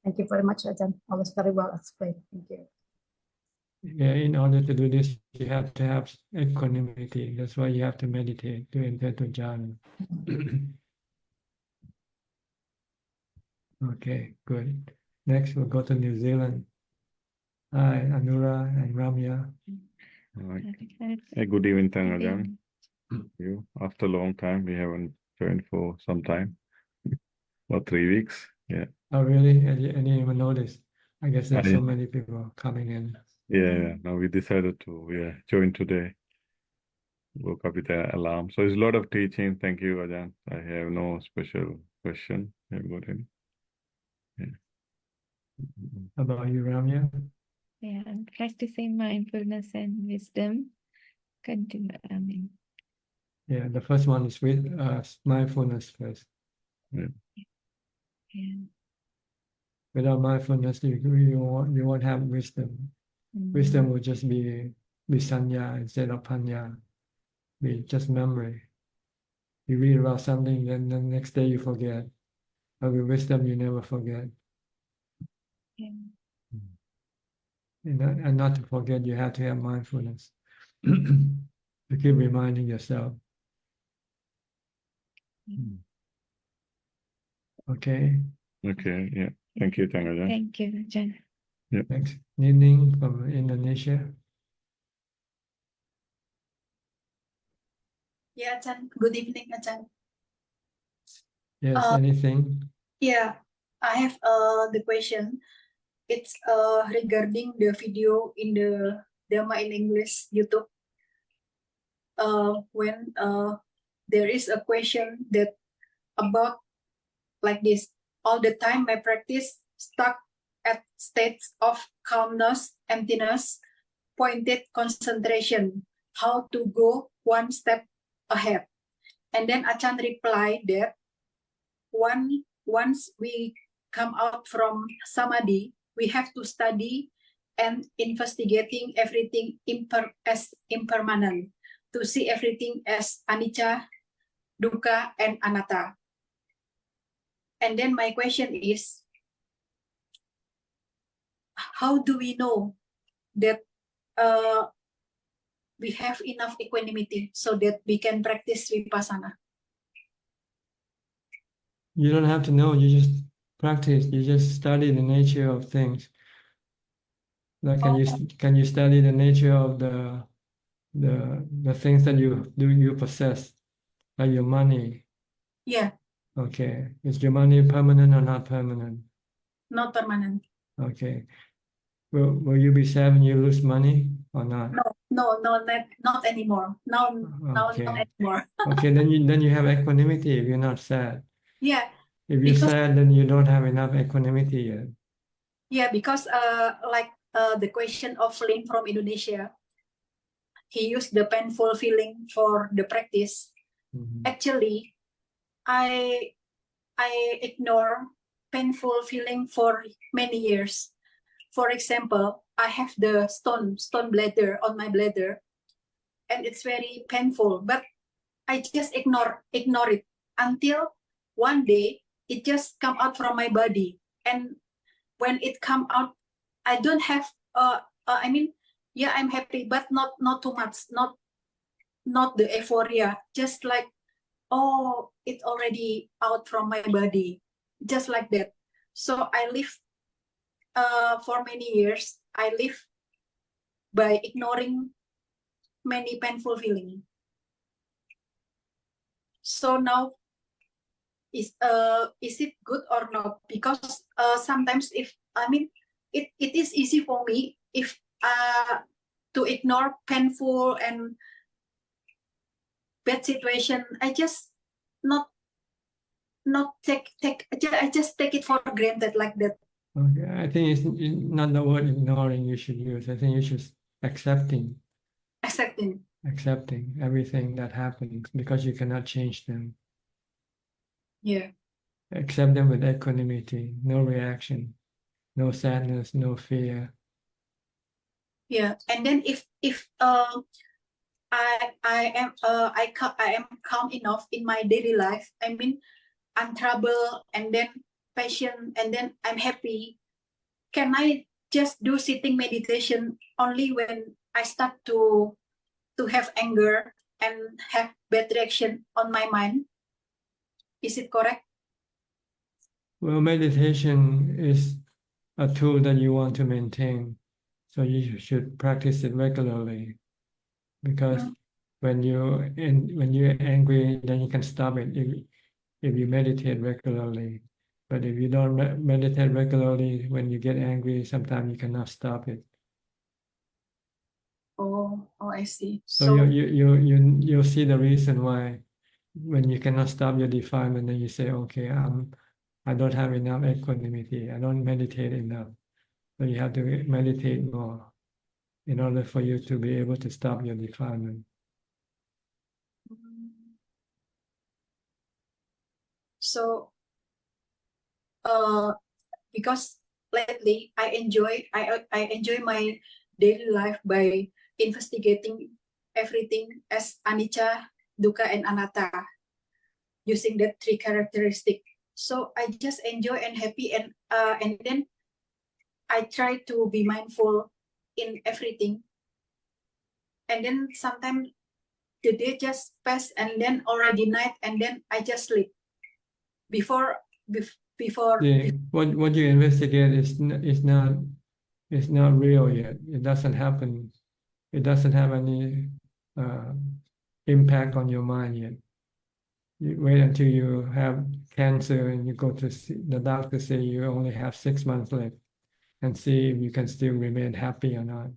Thank you very much, Ajahn. I was very well explained. Thank you. Yeah, in order to do this, you have to have equanimity. That's why you have to meditate to enter to jhana. Okay, good. Next, we'll go to New Zealand. Hi, Anura and Ramya. Hey, good evening, Ajahn. You, after a long time, we haven't joined for some time, about 3 weeks. Yeah. Oh, really? I didn't even notice. I guess there's so many people coming in. Yeah. Now we decided to join today. Woke up with the alarm. So it's a lot of teaching. Thank you, Ajahn. I have no special question. Have you got any? Yeah. How about you, Ramya? Yeah, I'm practicing mindfulness and wisdom. Continue. Yeah, the first one is with mindfulness first. Yeah. Without mindfulness, you won't have wisdom. Wisdom will just be sanya instead of panya. Be just memory. You read about something, then the next day you forget. But with wisdom, you never forget. And not to forget, you have to have mindfulness. To keep reminding yourself. Okay. Okay, yeah. Thank you, Ajahn. Thank you, Ajahn. Yeah. Next, Nining from Indonesia. Yeah, Ajahn. Good evening, Ajahn. Yes, anything? Yeah, I have the question. It's regarding the video in the Dhamma in English YouTube. When there is a question that about like this, all the time my practice stuck at states of calmness, emptiness, pointed concentration, how to go one step ahead. And then Ajahn replied that once we come out from samadhi, we have to study and investigating everything as impermanent, to see everything as anicca, dukkha, and anatta. And then my question is, how do we know that we have enough equanimity so that we can practice vipassana? You don't have to know, you just practice, you just study the nature of things. Like can you study the nature of the things that you possess, like your money? Yeah, Okay. Is your money permanent or not permanent? not permanent. Okay. Will you be sad when you lose money or not? No, not anymore. Now not Okay. anymore. Okay, then you have equanimity if you're not sad. Yeah, If you're because sad, then you don't have enough equanimity yet. yeah, because like the question of Lin from Indonesia, he used the painful feeling for the practice. Actually, I ignore painful feeling for many years. For example, I have the stone bladder on my bladder, and it's very painful, but I just ignore it until one day it just come out from my body. And when it come out, I don't have I mean, yeah, I'm happy, but not too much, not the euphoria, just like, oh, it's already out from my body, just like that. So I live for many years, I live by ignoring many painful feelings. So now, is it good or not? Because sometimes if it is easy for me if to ignore painful and bad situation. I just not take I just take it for granted like that. Okay, I think it's not the word ignoring you should use. I think you should accepting everything that happens because you cannot change them. Yeah. Accept them with equanimity, no reaction, no sadness, no fear. Yeah, and then if I am calm enough in my daily life, I mean, I'm troubled and then patient and then I'm happy. Can I just do sitting meditation only when I start to have anger and have bad reaction on my mind? Is it correct? Well, meditation is a tool that you want to maintain, so you should practice it regularly. Because when you're angry, then you can stop it if you meditate regularly. But if you don't meditate regularly, when you get angry, sometimes you cannot stop it. Oh, I see. So you'll see the reason why when you cannot stop your defilement, then you say, okay, I don't have enough equanimity. I don't meditate enough. So you have to meditate more in order for you to be able to stop your defilement. So, because lately I enjoy my daily life by investigating everything as anicca, dukkha, and anatta, using that three characteristics. So I just enjoy and happy, and then I try to be mindful in everything. And then sometimes the day just pass, and then already night, and then I just sleep. Before what you investigate is not real yet. It doesn't happen. It doesn't have any impact on your mind yet. You wait until you have cancer and you go to see the doctor, say you only have 6 months left, and see if you can still remain happy or not.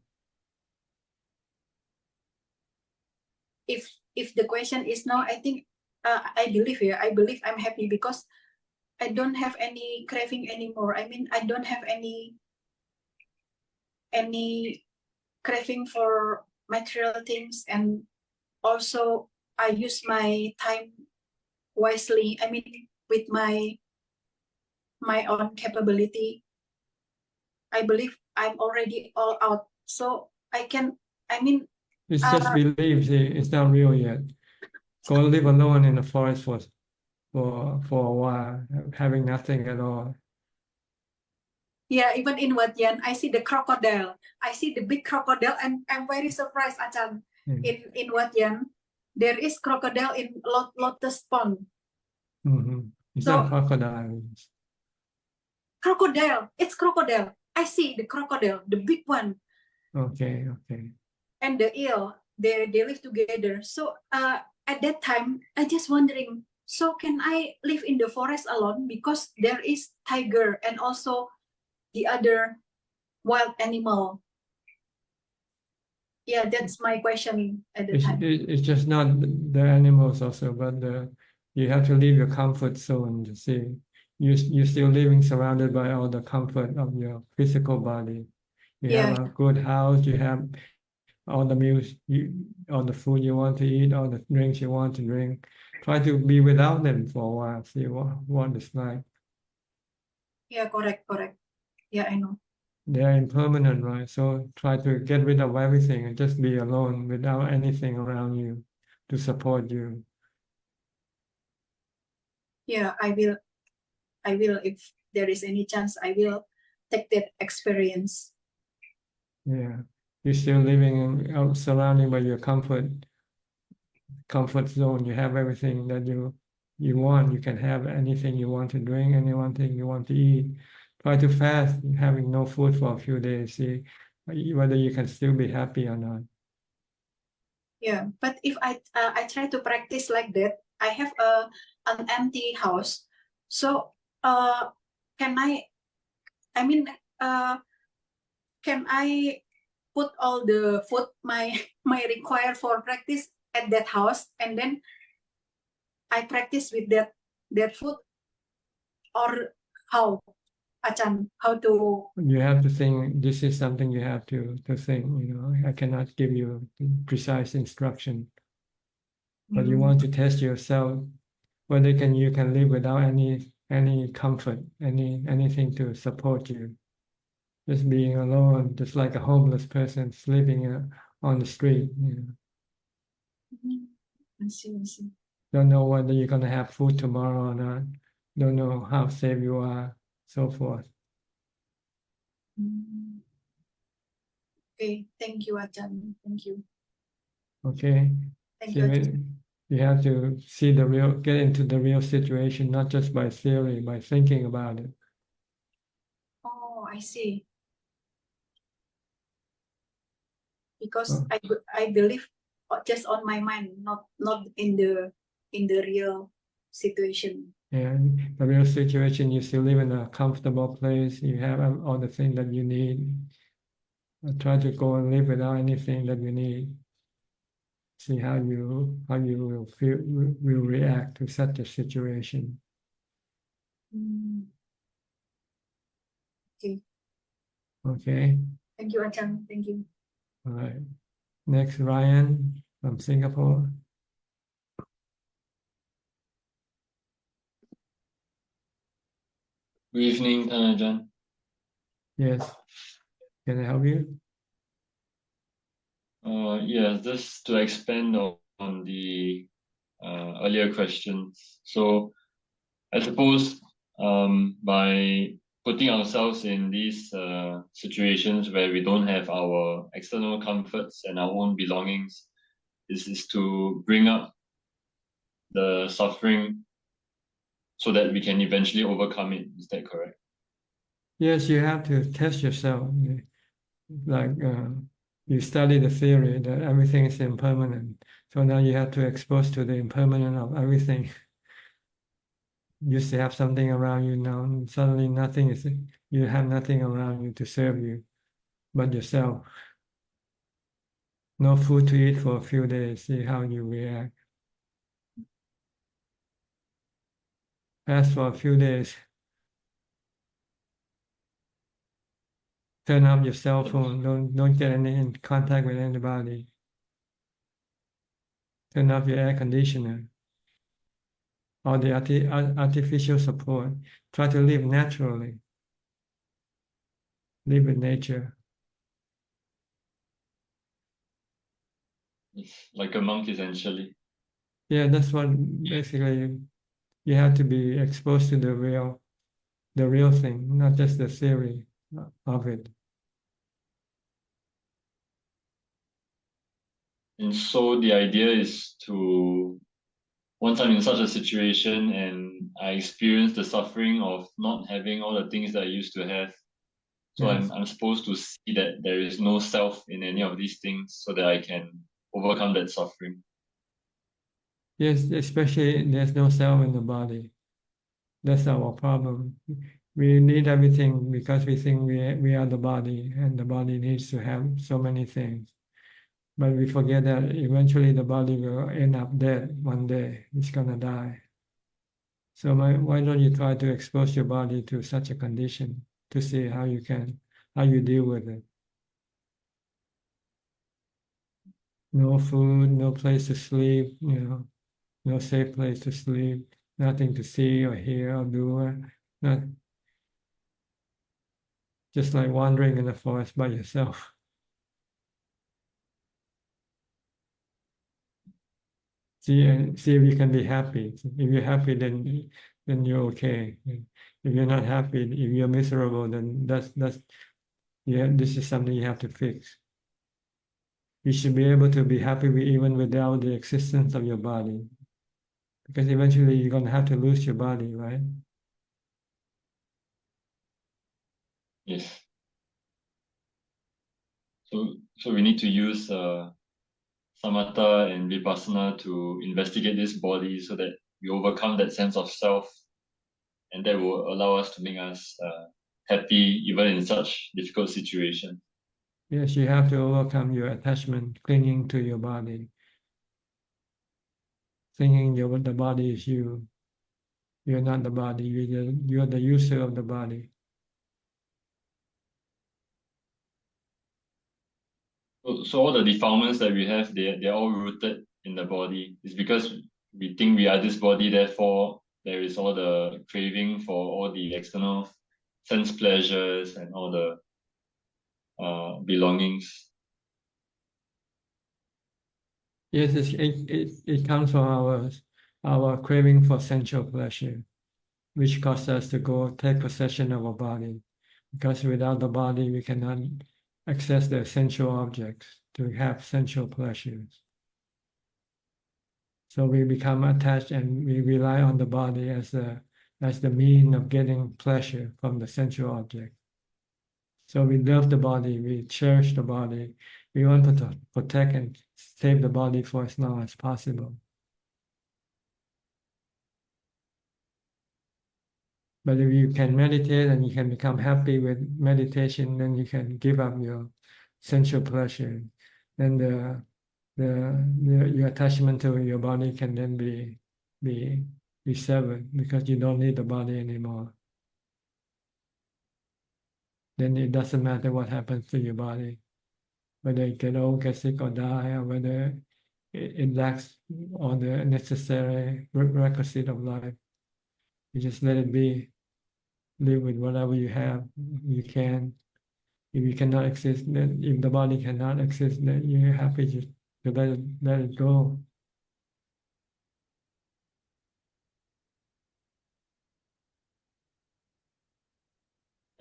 If the question is now, I think I believe I'm happy because I don't have any craving anymore. I mean, I don't have any craving for material things, and also I use my time wisely. I mean, with my own capability. I believe I'm already all out. So I mean, It's just belief. See, it's not real yet. Go live alone in the forest for a while, having nothing at all. yeah, even in Wat Yan, I see the crocodile. I see the big crocodile, and I'm very surprised, Ajahn. In Wat Yan, there is crocodile in Lotus Pond. It's So- not crocodiles. Crocodile, it's crocodile. I see the crocodile, the big one, Okay. and the eel. They live together. So at that time, I just wondering. So can I live in the forest alone because there is tiger and also the other wild animal? Yeah, that's my question at the time. It's just not the animals also, but you have to leave your comfort zone. You see, you're still living surrounded by all the comfort of your physical body. You have a good house. You have all the meals, all the food you want to eat, all the drinks you want to drink. Try to be without them for a while. See what it's like. Yeah, correct. Yeah, I know. They're impermanent, right? So try to get rid of everything and just be alone without anything around you to support you. Yeah, I will. If there is any chance, I will take that experience. Yeah, you're still living in surrounded by your comfort zone. You have everything that you want. You can have anything you want to drink, anything you want to eat. Try to fast, having no food for a few days. See whether you can still be happy or not. Yeah, but if I try to practice like that, I have an empty house. So can I mean can I put all the food my required for practice at that house, and then I practice with that food, or how, Ajahn, how to? You have to think. This is something you have to think. I cannot give you precise instruction, but you want to test yourself whether you can live without any comfort, anything to support you. Just being alone, just like a homeless person sleeping on the street. I see. Don't know whether you're gonna have food tomorrow or not. Don't know how safe you are, so forth. Okay, thank you, Ajahn. Thank you. Okay. Thank See, you. you have to get into the real situation, not just by theory, by thinking about it. Oh, I see. Because I believe just on my mind, not in the real situation. And the real situation, you still live in a comfortable place. You have all the things that you need. Try to go and live without anything that you need. See how you will react to such a situation. Okay. Okay. Thank you, Ajahn. Thank you. All right. Next, Ryan from Singapore. Good evening, Ajahn. Yes. Can I help you? Yeah, just to expand on the earlier questions. So I suppose by putting ourselves in these situations where we don't have our external comforts and our own belongings, this is to bring up the suffering so that we can eventually overcome it. Is that correct? Yes, you have to test yourself. Like you study the theory that everything is impermanent. So now you have to expose to the impermanence of everything. You used to have something around you, now suddenly you have nothing around you to serve you but yourself. No food to eat for a few days, see how you react. Fast for a few days. Turn off your cell phone, don't get in contact with anybody. Turn off your air conditioner or the artificial support. Try to live naturally. live with nature. It's like a monk essentially. Yeah, that's what basically you have to be exposed to the real thing, not just the theory of it. And so the idea is to, once I'm in such a situation and I experience the suffering of not having all the things that I used to have, so Yes. I'm supposed to see that there is no self in any of these things so that I can overcome that suffering. Yes, especially there's no self in the body. That's our problem. We need everything because we think we are the body and the body needs to have so many things. But we forget that eventually the body will end up dead one day. It's gonna die. So why don't you try to expose your body to such a condition to see how you deal with it? No food, no place to sleep, no safe place to sleep, nothing to see or hear or do, not just like wandering in the forest by yourself. See if you can be happy. If you're happy, then you're okay. If you're not happy, if you're miserable, then this is something you have to fix. You should be able to be happy even without the existence of your body, because eventually you're gonna have to lose your body, right? Yes. So we need to use samatha and vipassana to investigate this body so that we overcome that sense of self, and that will allow us to make us happy even in such difficult situations. Yes, you have to overcome your attachment, clinging to your body, thinking the body is you. You're not the body. You're the user of the body. So all the defilements that we have, they're all rooted in the body. It's because we think we are this body, therefore there is all the craving for all the external sense pleasures and all the belongings. Yes, it comes from our craving for sensual pleasure, which causes us to go take possession of our body. Because without the body, we cannot access the sensual objects to have sensual pleasures. So we become attached and we rely on the body as the mean of getting pleasure from the sensual object. So we love the body, we cherish the body, we want to protect and save the body for as long as possible. But if you can meditate and you can become happy with meditation, then you can give up your sensual pleasure. Then your attachment to your body can then be severed because you don't need the body anymore. Then it doesn't matter what happens to your body, whether it get old, get sick, or die, or whether it lacks all the necessary requisite of life. You just let it be. Live with whatever you have. You can. If you cannot exist, then if the body cannot exist, then you're happy just to let it go.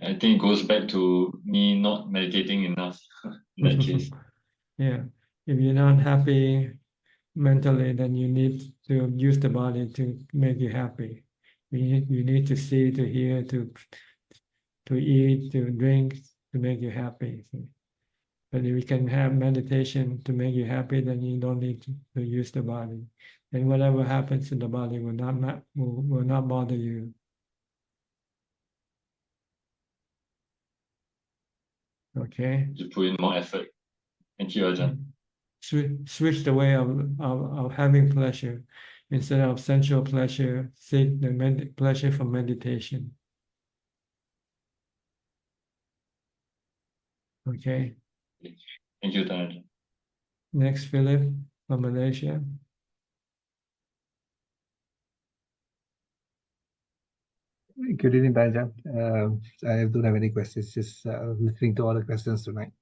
I think it goes back to me not meditating enough in that case. Yeah. If you're not happy mentally, then you need to use the body to make you happy. You need to see, to hear, to eat, to drink, to make you happy. But if you can have meditation to make you happy, then you don't need to use the body. And whatever happens to the body will not bother you. Okay. To put in more effort. Thank you, Ajahn. Switch the way of having pleasure. Instead of sensual pleasure, seek the pleasure from meditation. Okay. Thank you, Ajahn. Next, Philip from Malaysia. Good evening, Ajahn. I don't have any questions, just listening to all the questions tonight.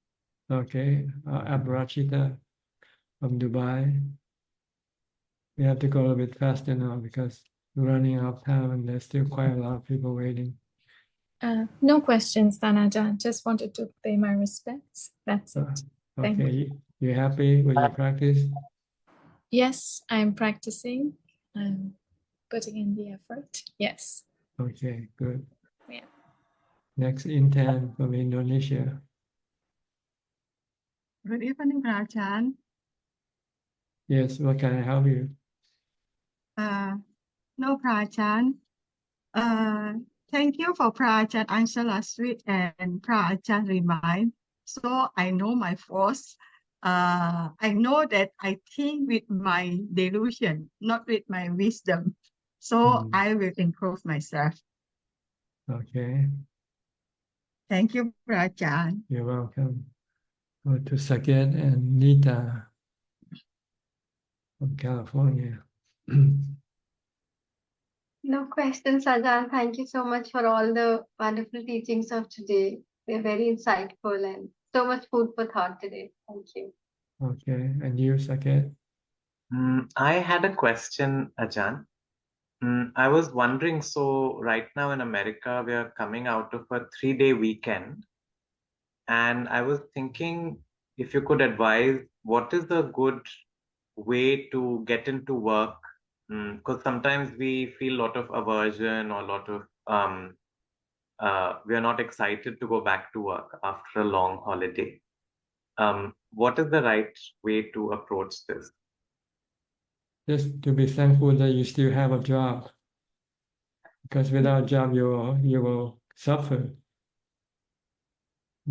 Okay, Abhijato from Dubai. We have to go a little bit faster now because we're running out of time and there's still quite a lot of people waiting. No questions, Ajahn. Just wanted to pay my respects. That's it. Thank you. Okay, you happy with your practice? Yes, I'm practicing. I'm putting in the effort. Yes. Okay, good. Yeah. Next, Intan from Indonesia. Good evening, Ajahn. Yes, what can I help you? No, Ajahn. Thank you for Ajahn answer last week and Ajahn remind. So I know my faults. I know that I think with my delusion, not with my wisdom. So I will improve myself. Okay, Thank you, Ajahn. you're welcome. Go to Saket and Nita from California. No questions, Ajahn. Thank you so much for all the wonderful teachings of today. They're very insightful and so much food for thought today. Thank you. Okay, and you, Saket? I had a question, Ajahn. I was wondering, so right now in America, we are coming out of a 3-day weekend. And I was thinking if you could advise, what is a good way to get into work? Because sometimes we feel a lot of aversion or a lot of, we are not excited to go back to work after a long holiday. What is the right way to approach this? Just to be thankful that you still have a job. Because without a job, you will suffer.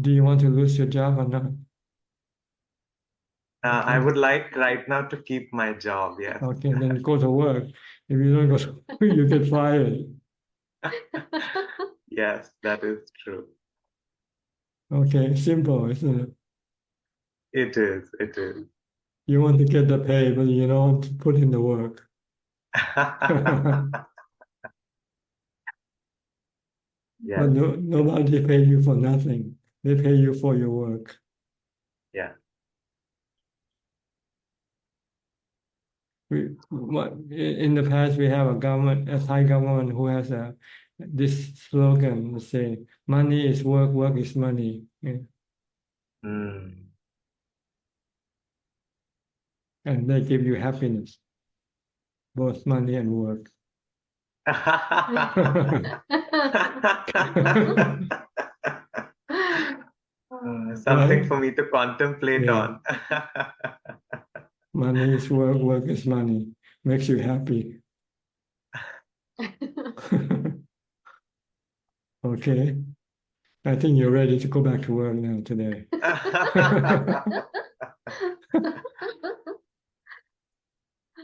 Do you want to lose your job or not? I would like right now to keep my job, yes. Okay, then go to work. If you don't go to work, you get fired. Yes, that is true. Okay, simple, isn't it? It is, it is. You want to get the pay, but you don't want to put in the work. Yes. But nobody pay you for nothing. They pay you for your work. Yeah. In the past, we have a Thai government who has this slogan, say, money is work, work is money. Yeah. And they give you happiness, both money and work. Something for me to contemplate on. Money is work, work is money. Makes you happy. Okay. I think you're ready to go back to work now today.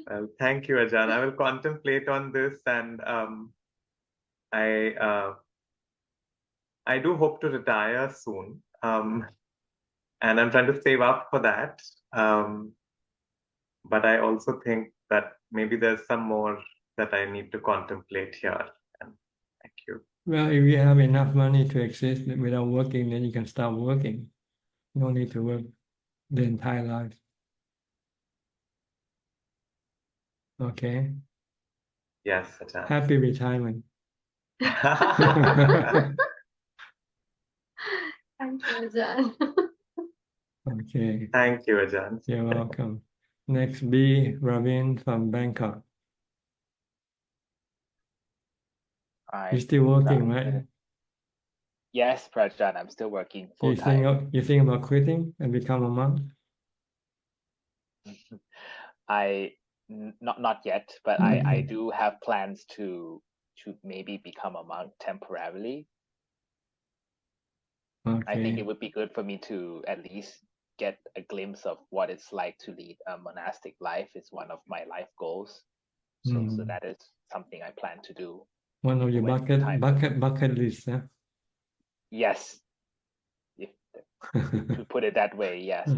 Well, thank you, Ajahn. I will contemplate on this, and I do hope to retire soon. And I'm trying to save up for that. But I also think that maybe there's some more that I need to contemplate here. And thank you. Well, if you have enough money to exist without working, then you can start working. No need to work the entire life. Okay. Yes, Ajahn. Happy retirement. Thank you, Ajahn. Okay. Thank you, Ajahn. You're welcome. Next, B. Ravin from Bangkok. You're still working, right? Yes, Prajahn, I'm still working full You time. think about quitting and become a monk? Not yet, but I do have plans to maybe become a monk temporarily. I think it would be good for me to at least get a glimpse of what it's like to lead a monastic life. It's one of my life goals. So that is something I plan to do. One of your bucket list, huh? Yes. To put it that way, yes.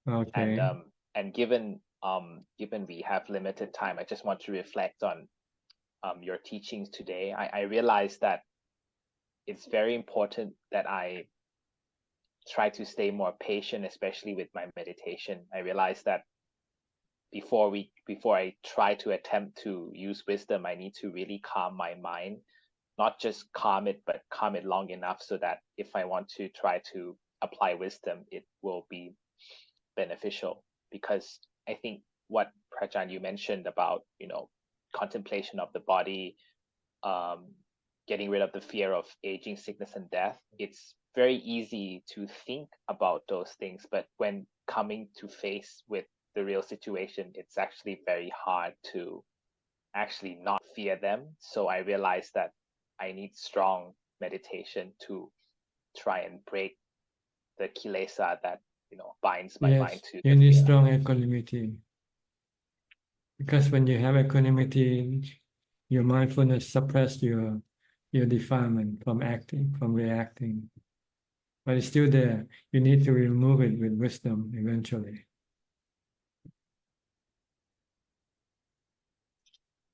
Okay. And given we have limited time, I just want to reflect on your teachings today, I realized that it's very important that I try to stay more patient, especially with my meditation. I realized that before I try to attempt to use wisdom, I need to really calm my mind, not just calm it, but calm it long enough so that if I want to try to apply wisdom, it will be beneficial. Because I think what Prajan you mentioned about, contemplation of the body, getting rid of the fear of aging, sickness, and death, it's very easy to think about those things, but when coming to face with the real situation, it's actually very hard to actually not fear them. So I realized that I need strong meditation to try and break the kilesa that binds my mind to you need strong equanimity. Because when you have equanimity, your mindfulness suppress your defilement from reacting. But it's still there. You need to remove it with wisdom eventually.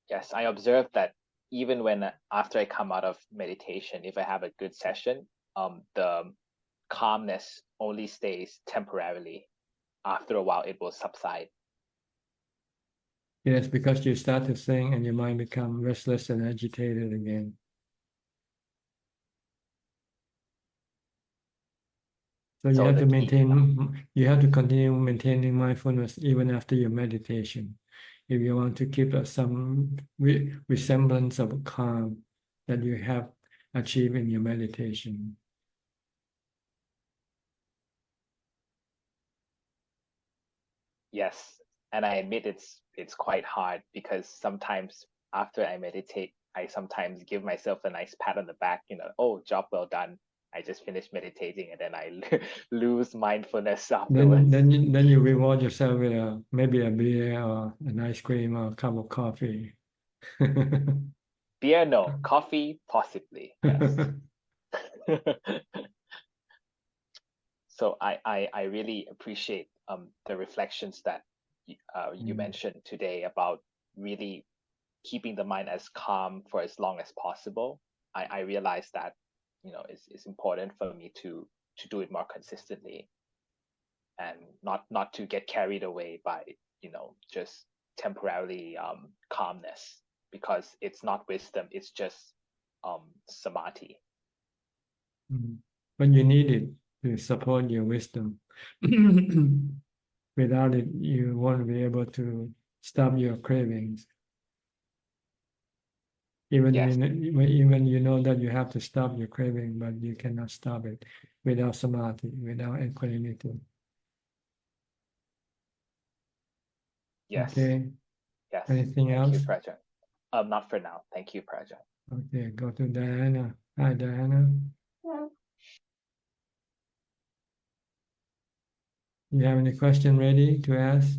Yes, I observed that even when after I come out of meditation, if I have a good session, the calmness only stays temporarily. After a while, it will subside. Yes, because you start to think and your mind become restless and agitated again. So you have to continue maintaining mindfulness even after your meditation. If you want to keep some resemblance of calm that you have achieved in your meditation. Yes, and I admit it's quite hard because sometimes after I meditate, I sometimes give myself a nice pat on the back, oh, job well done. I just finished meditating, and then I lose mindfulness afterwards. Then you reward yourself with maybe a beer or an ice cream or a cup of coffee. Beer, no. Coffee, possibly. Yes. So I really appreciate the reflections that you mentioned today about really keeping the mind as calm for as long as possible. I realize that it's important for me to do it more consistently and not to get carried away by just temporarily calmness, because it's not wisdom, it's just samadhi. But you need it to support your wisdom. Without it, you won't be able to stop your cravings. Even you know that you have to stop your craving, but you cannot stop it without samadhi, without equanimity. Yes. Okay. Yes. Anything else? Thank you, Prajan. Not for now. Thank you, Prajan. Okay, go to Diana. Hi, Diana. Yeah. You have any question ready to ask?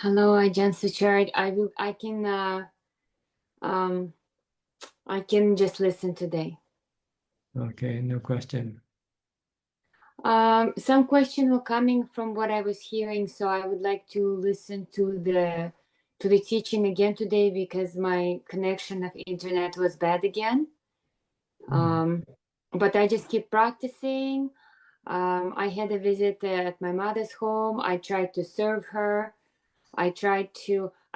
Hello, Ajahn Suchart. I can just listen today. Okay, no question. Some questions were coming from what I was hearing, so I would like to listen to the teaching again today because my connection of internet was bad again. But I just keep practicing. I had a visit at my mother's home. I tried to serve her. I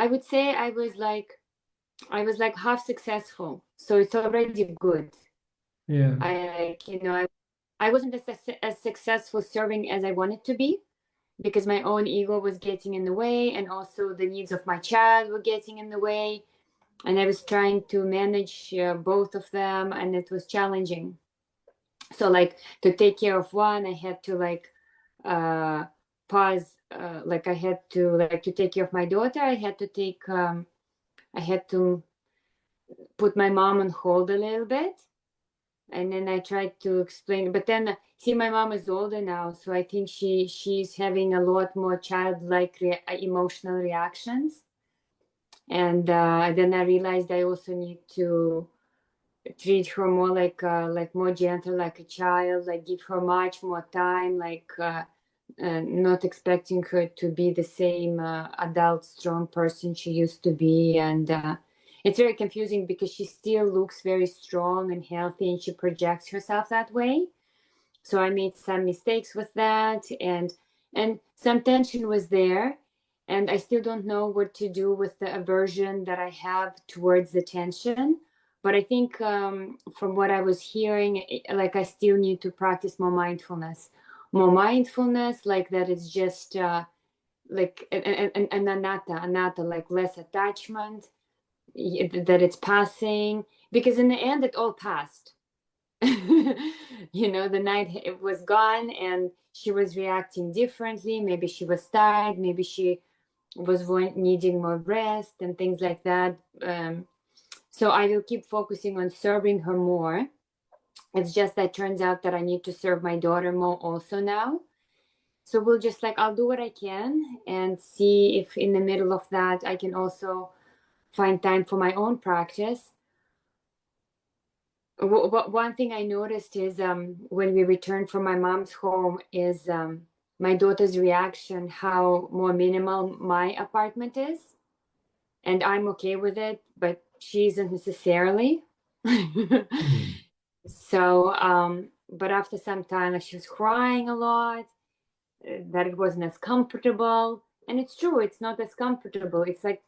would say I was like half successful, so it's already good. Yeah. I wasn't as successful serving as I wanted to be because my own ego was getting in the way, and also the needs of my child were getting in the way, and I was trying to manage both of them, and it was challenging. So to take care of one, I had to pause. I had to take care of my daughter. I had to put my mom on hold a little bit. And then I tried to explain, but then see, my mom is older now, so I think she's having a lot more childlike emotional reactions. And then I realized I also need to treat her more like more gentle, like a child, give her much more time, not expecting her to be the same adult, strong person she used to be. And it's very confusing because she still looks very strong and healthy and she projects herself that way. So I made some mistakes with that, and some tension was there. And I still don't know what to do with the aversion that I have towards the tension. But I think from what I was hearing, like I still need to practice more mindfulness, like that it's just like an anatta, like less attachment, that it's passing, because in the end it all passed. You know, the night it was gone and she was reacting differently. Maybe she was tired, maybe she was needing more rest and things like that. So I will keep focusing on serving her more. It's just that turns out that I need to serve my daughter more also now. So we'll just like, I'll do what I can and see if in the middle of that I can also find time for my own practice. One thing I noticed is when we returned from my mom's home is my daughter's reaction, how more minimal my apartment is. And I'm okay with it, but she isn't necessarily. So, but after some time, like she was crying a lot, that it wasn't as comfortable. And it's true, it's not as comfortable. It's like,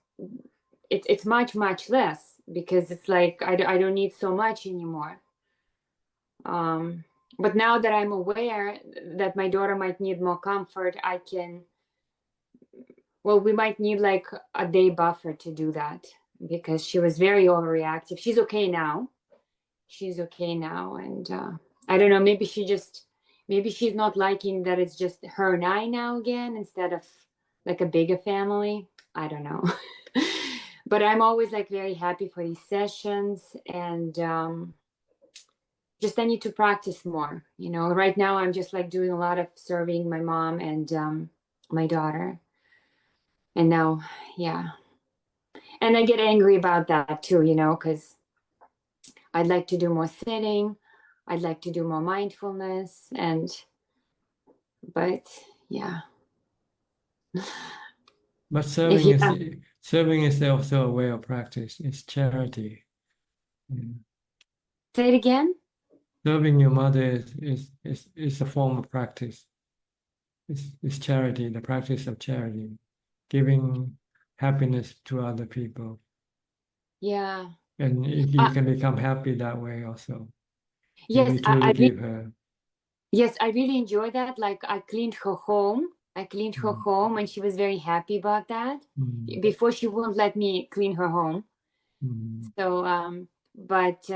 it's much, much less, because it's like, I don't need so much anymore. But now that I'm aware that my daughter might need more comfort, I can, well, we might need like a day buffer to do that, because she was very overreactive. She's okay now. And I don't know, maybe she's not liking that it's just her and I now again, instead of like a bigger family. I don't know. But I'm always like very happy for these sessions, and just I need to practice more. You know, right now I'm just like doing a lot of serving my mom and my daughter. And now, yeah. And I get angry about that too, you know, because I'd like to do more sitting. I'd like to do more mindfulness, but yeah. But serving is also a way of practice. It's charity. Say it again. Serving your mother is a form of practice. It's charity, the practice of charity, giving happiness to other people. Yeah. And you can become happy that way also. Yes, I give her. Yes, I really enjoy that. Like I cleaned her home. And she was very happy about that. Before she wouldn't let me clean her home. So, but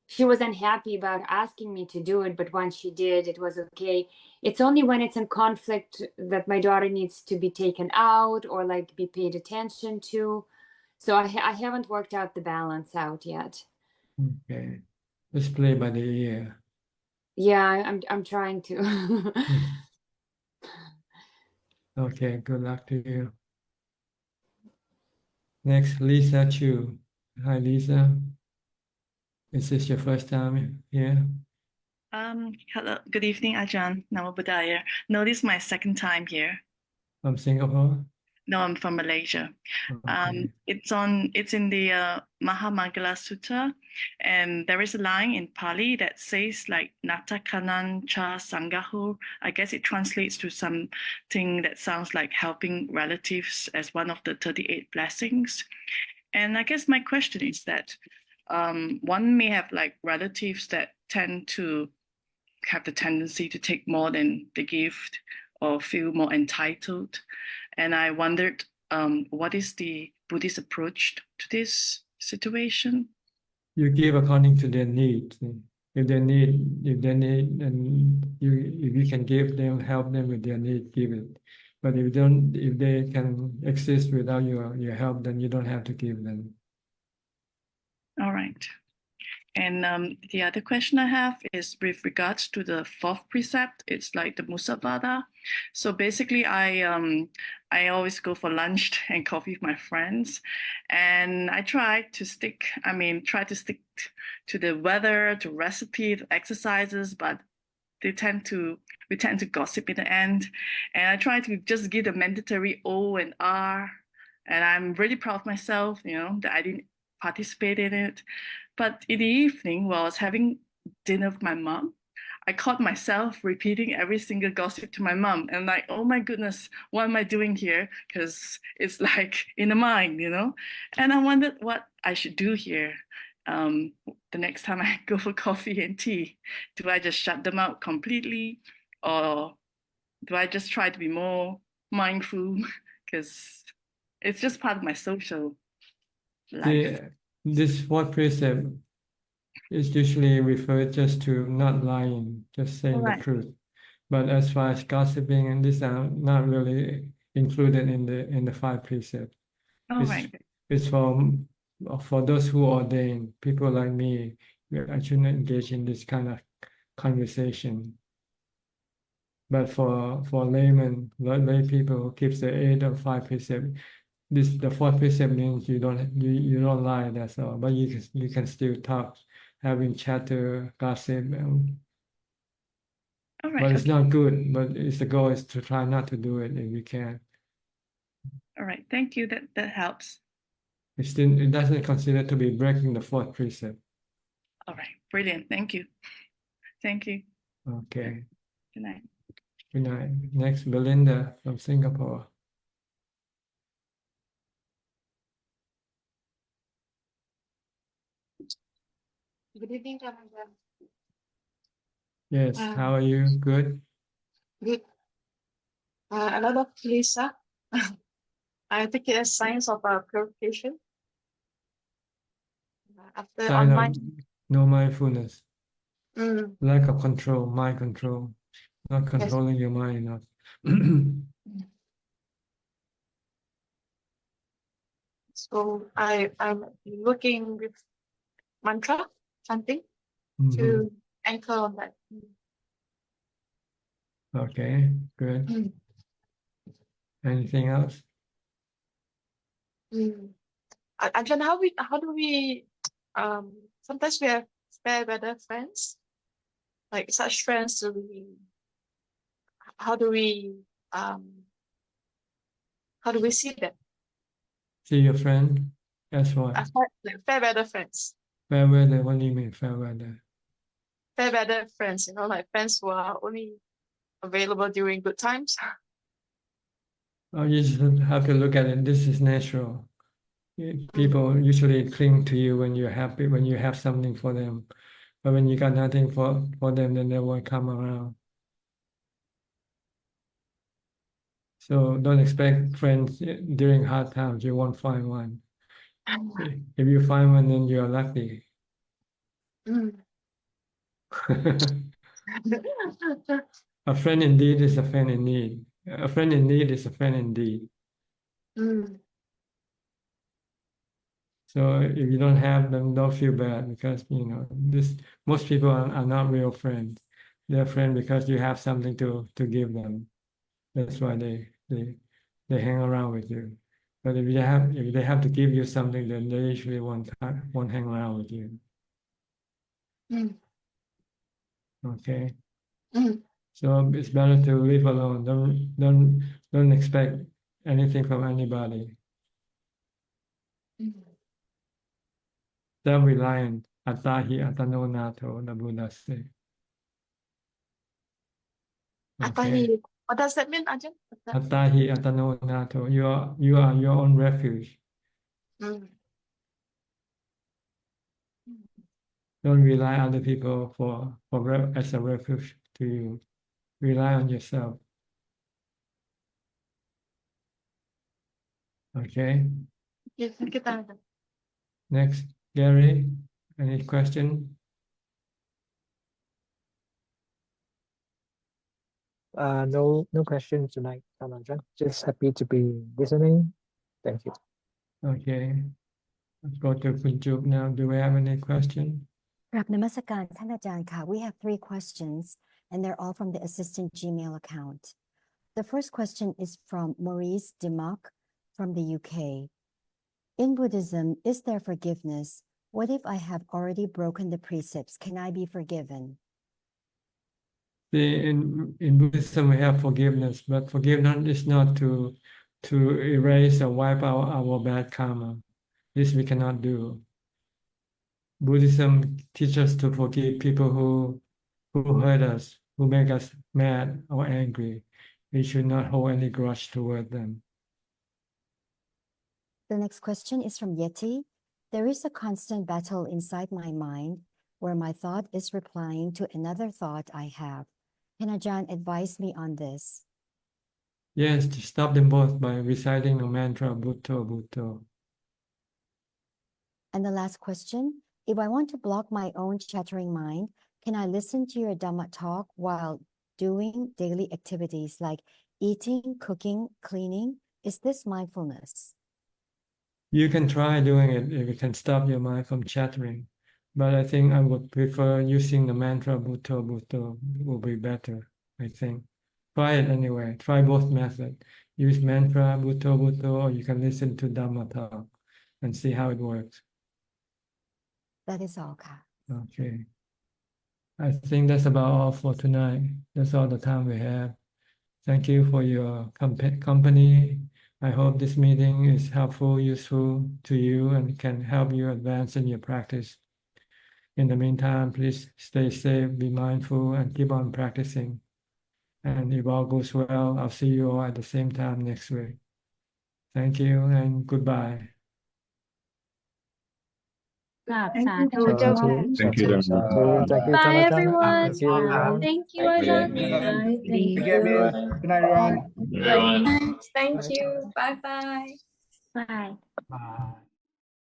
she was unhappy about asking me to do it. But once she did, it was okay. It's only when it's in conflict that my daughter needs to be taken out or like be paid attention to. So I haven't worked out the balance out yet. Okay. Let's play by the ear. Yeah, I'm trying to. Okay, good luck to you. Next, Lisa Chu. Hi, Lisa. Is this your first time here? Hello, good evening, Ajahn. Namo Buddhaya. No, this is my second time here. From Singapore? No, I'm from Malaysia. Okay. It's in the Mahamangala Sutta, and there is a line in Pali that says like Nata Kanan Cha Sangahu. I guess it translates to something that sounds like helping relatives as one of the 38 blessings. And I guess my question is that one may have like relatives that tend to have the tendency to take more than they give or feel more entitled. And I wondered, what is the Buddhist approach to this situation? You give according to their needs. If they need, and if you can give them, help them with their need, give it. But if they can exist without your help, then you don't have to give them. All right. And the other question I have is with regards to the fourth precept. It's like the Musavada. So basically, I always go for lunch and coffee with my friends, and I try to stick to the weather, to recipe, to exercises, but we tend to gossip in the end. And I try to just give the mandatory O and R. And I'm really proud of myself, that I didn't participate in it. But in the evening, while I was having dinner with my mom, I caught myself repeating every single gossip to my mom. And like, oh my goodness, what am I doing here? Because it's like in the mind, And I wondered what I should do here. The next time I go for coffee and tea, do I just shut them out completely? Or do I just try to be more mindful? Because it's just part of my social life. This fourth precept is usually referred just to not lying, just saying the truth. But as far as gossiping, and these are not really included in the 5 precepts. It's for those who ordain, people like me. I shouldn't engage in this kind of conversation. But for laymen, lay people who keeps the 8 or 5 precepts, the 4th precept means you don't lie. That's all. But you can still talk, having chatter, gossip. But it's not good. But the goal is to try not to do it if you can. All right, thank you. That helps. It doesn't consider to be breaking the 4th precept. All right, brilliant. Thank you. Thank you. Okay. Good night. Good night. Next, Belinda from Singapore. Good evening, Ajahn. Yes, how are you? Good? Good. A lot of Lisa. I take it as signs of purification. After Sign of online. no mindfulness. Mm. Lack of control, mind control. Not controlling your mind enough. So I'm working with mantra, chanting, to anchor on that. Okay, good. Anything else? Ajahn, how do we sometimes we have fair weather friends, like such friends. How do we see them? See your friend? That's what? Like fair weather friends. Fair weather, what do you mean fair weather? Fair weather friends, like friends who are only available during good times. Oh, you just have to look at it. This is natural. People usually cling to you when you're happy, when you have something for them. But when you got nothing for them, then they won't come around. So don't expect friends during hard times. You won't find one. If you find one, then you're lucky. A friend indeed is a friend in need. A friend in need is a friend indeed. So if you don't have them, don't feel bad because most people are not real friends. They're friends because you have something to give them. That's why they hang around with you. But if they have to give you something, then they usually won't hang around with you. Okay. So it's better to live alone. Don't expect anything from anybody. Self-reliant. Attahi atano nato, the Buddha said. Okay. What does that mean, Ajahn? Attahi atano nato. You are your own refuge. Don't rely on other people as a refuge to you. Rely on yourself. Okay. Yes, thank you, Ajahn. Next, Gary, any question? No question tonight, Ajahn. Just happy to be listening. Thank you. Okay. Let's go to Kunjuk now. Do we have any question? กราบนมัสการท่านอาจารย์ค่ะ We have 3 questions and they're all from the assistant Gmail account. The first question is from Maurice Demock from the UK. In Buddhism, is there forgiveness? What if I have already broken the precepts? Can I be forgiven? in Buddhism we have forgiveness, but forgiveness is not to erase or wipe out our bad karma. This we cannot do. Buddhism teaches us to forgive people who hurt us, who make us mad or angry. We should not hold any grudge toward them. The next question is from Yeti. There is a constant battle inside my mind where my thought is replying to another thought I have. Can Ajahn advise me on this? Yes, to stop them both by reciting the mantra Bhutto Bhutto. And the last question, if I want to block my own chattering mind, can I listen to your Dhamma talk while doing daily activities like eating, cooking, cleaning? Is this mindfulness? You can try doing it if you can stop your mind from chattering. But I think I would prefer using the mantra Bhutto Bhutto will be better, I think. Try it anyway. Try both methods. Use mantra Bhutto Bhutto, or you can listen to Dhamma talk and see how it works. That is all, Ka. Okay. I think that's about all for tonight. That's all the time we have. Thank you for your company. I hope this meeting is helpful, useful to you, and can help you advance in your practice. In the meantime, please stay safe, be mindful, and keep on practicing. And if all goes well, I'll see you all at the same time next week. Thank you and goodbye. Thank you, Ajahn. Thank you, Dhamma. Thank you, Bye, Dhamma. everyone. Thank you, everyone. Thank you, Thank you. Ajahn. Thank you. Bye. Thank Thank you, Abhi. you. Good night, everyone. Everyone. Thank you. Bye-bye. Bye. Bye.